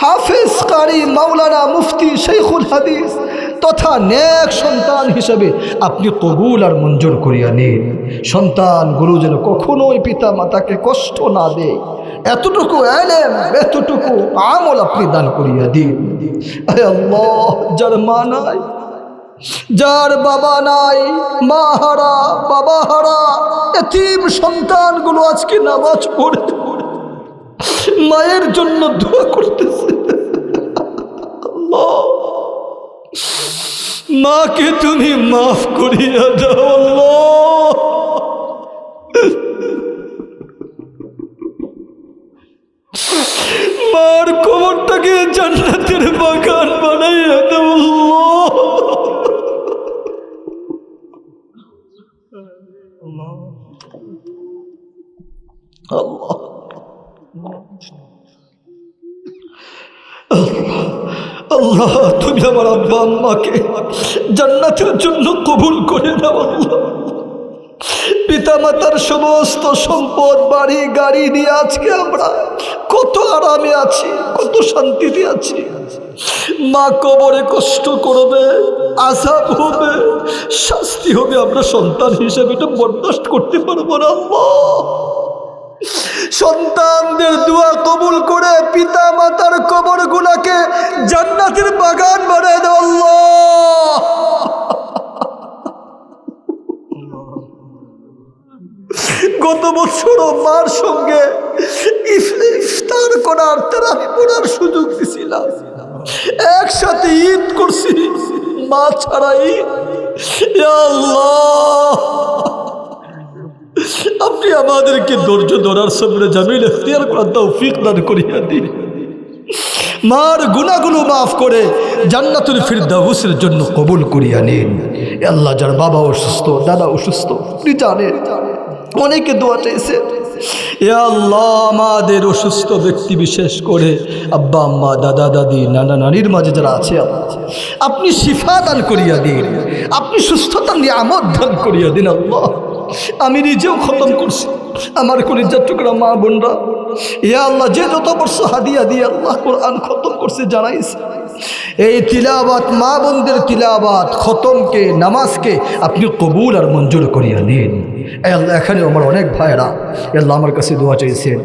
হাফেজ কারি মাওলানা মুফতি শেখুল হাদিস তথা নেক সন্তান হিসেবে আপনি কবুল আর মঞ্জুর করিয়া নিন। সন্তানগুলো যেন কখনোই পিতা মাতাকে কষ্ট না দেয়, এতটুকু ইলম, এতটুকু আমল আপনি দান করিয়া দিন। হে আল্লাহ, যার মা নাই, যার বাবা নাই, মা হারা, বাবা হারা এতিম সন্তানগুলো আজকে নামাজ পড়ে মায়ের জন্য দোয়া করতেছে। আল্লাহ, মাকে তুমি মাফ করিয়া দাও আল্লাহ। মার কবরটাকে জান্নাতের বাগান বানাইয়া দাও আল্লাহ। আল্লাহ, তুমি আমার আব্বা আম্মাকে জান্নাতের জন্য কবুল করে নাও আল্লাহ। পিতা মাতার সমস্ত সম্পদ, বাড়ি গাড়ি নিয়ে আজকে আমরা কত আরামে আছি, কত শান্তিতে আছি। মা কবরে কষ্ট করবে, আযাব হবে, শাস্তি হবে, আমরা সন্তান হিসেবে এটা বরদাস্ত করতে পারবো না আল্লাহ। সন্তানদের দোয়া কবুল করে পিতা মাতার কবরগুলোকে জান্নাতের বাগান বানায় দাও আল্লাহ। গত বছরও মার সঙ্গে ইফতার করার, তারাবি পড়ার সুযোগ দিছিলাম, একসাথে ঈদ করছি, মা ছাড়া ঈদ। ইয়া আল্লাহ, আপনি আমাদেরকে ধৈর্য ধরার সবরে জামিল ইখতিয়ার করার তৌফিক দান করিয়া দিন। মার গুনাহগুলো মাফ করে জান্নাতুল ফিরদাউসের জন্য কবুল করিয়া নিন। আল্লাহ, যার বাবা অসুস্থ, দাদা অসুস্থ, আপনি জানেন, অনেকে দোয়া চাইছে। ইয়া আল্লাহ, আমাদের অসুস্থ ব্যক্তি বিশেষ করে আব্বা আম্মা, দাদা দাদি, নানা নানির মাঝে যারা আছে, আপনি শিফা দান করিয়া দিন, আপনি সুস্থতার নিয়ামত দান করিয়া দিন আল্লাহ। আমি নিজেও খতম করছি, আমার কলিজার টুকরা মা বোনরা, ইয়া আল্লাহ, যে যত বর্ষ হাদিয়া দিয়ে আল্লাহ কোরআন খতম করছে জানাইছে, এই তিলাওয়াত, মা বোনদের তিলাওয়াত, খতমকে, নামাজকে আপনি কবুল আর মঞ্জুর করিয়া নিন। এই আল্লাহ, এখানে আমার অনেক ভাইরা আল্লাহ আমার কাছে দোয়া চাইছেন,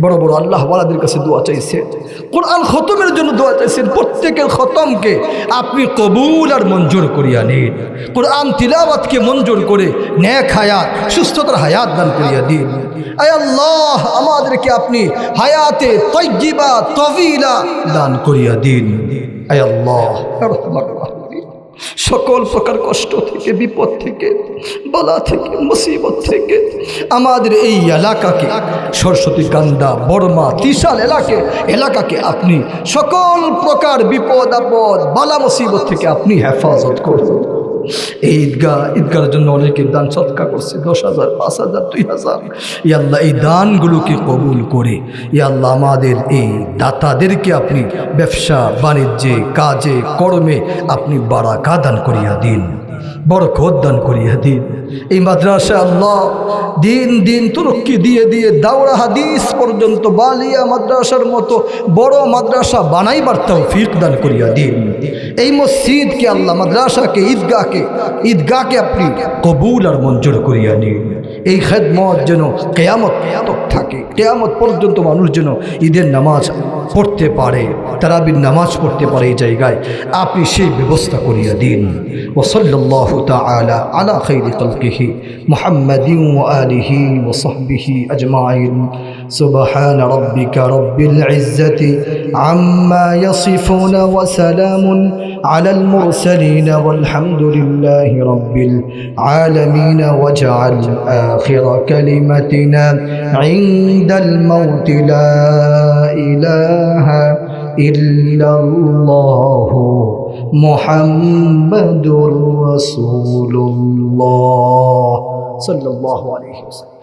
বড় বড় আল্লাহ ওয়ালাদের কাছে দোয়া চাইছেন, কোরআন খতমের জন্য দোয়া চাইছেন। প্রত্যেকের খতমকে আপনি কবুল আর মঞ্জুর করিয়া নিন। কোরআন তিলাওয়াতকে মঞ্জুর করে নেক হায়াত, সুস্থতার হায়াত দান করিয়া দিন। আয় আল্লাহ, আমাদেরকে আপনি হায়াতে তাইয়্যিবা তাওয়িলা দান করিয়া দিন। আয় আল্লাহ, সকল প্রকার কষ্ট থেকে, বিপদ থেকে, বালা থেকে, মুসিবত থেকে আমাদের এই এলাকাকে, সরস্বতী কান্দা, বর্মা, ত্রিশাল এলাকাকে আপনি সকল প্রকার বিপদ আপদ, বালা মুসিবত থেকে আপনি হেফাজত করুন। এই ঈদগার জন্য অনেকে দান সৎকা করছে, 10,000, 5,000, 2,000। ইয়া আল্লাহ, এই দানগুলোকে কবুল করে ইয়া আল্লাহ আমাদের এই দাতাদেরকে আপনি ব্যবসা বাণিজ্যে, কাজে, কর্মে আপনি বারাকা দান করিয়া দিন, বরকত দান করিয়া দিন। এই মাদ্রাসা আল্লাহ দিন দিন তরক্কি দিয়ে দিয়ে দাওরা হাদিস পর্যন্ত বালিয়া মাদ্রাসার মতো বড় মাদ্রাসা বানাইবার তৌফিক দান করিয়া দিন। এই মসজিদকে আল্লাহ, মাদ্রাসাকে, ঈদগাহকে আপনি কবুল আর মঞ্জুর করিয়া নিন। এই খেদমত যেন কিয়ামত থাকে, কিয়ামত পর্যন্ত মানুষ যেন ঈদের নামাজ পড়তে পারে, তারাবির নামাজ পড়তে পারে, এই জায়গায় আপনি সেই ব্যবস্থা করিয়া দিন। ওয়া সাল্লাল্লাহু তাআলা আলা খাইরি খালকিহি মুহাম্মাদিন ওয়া আলিহি ওয়া সাহবিহি আজমাইন। সুবহান রাব্বিকা রাব্বিল ইজ্জাতি আম্মা ইয়াসিফুন ওয়া সালামুন আলাল মুরসালিন ওয়ালহামদুলিল্লাহি রাব্বিল আলামিন। ওয়াজআল আখির কালিমাতিনা ইনদাল মাউত লা ইলাহা ইল্লাল্লাহু মুহাম্মাদুর রাসূলুল্লাহ সাল্লাল্লাহু আলাইহি ওয়াসাল্লাম।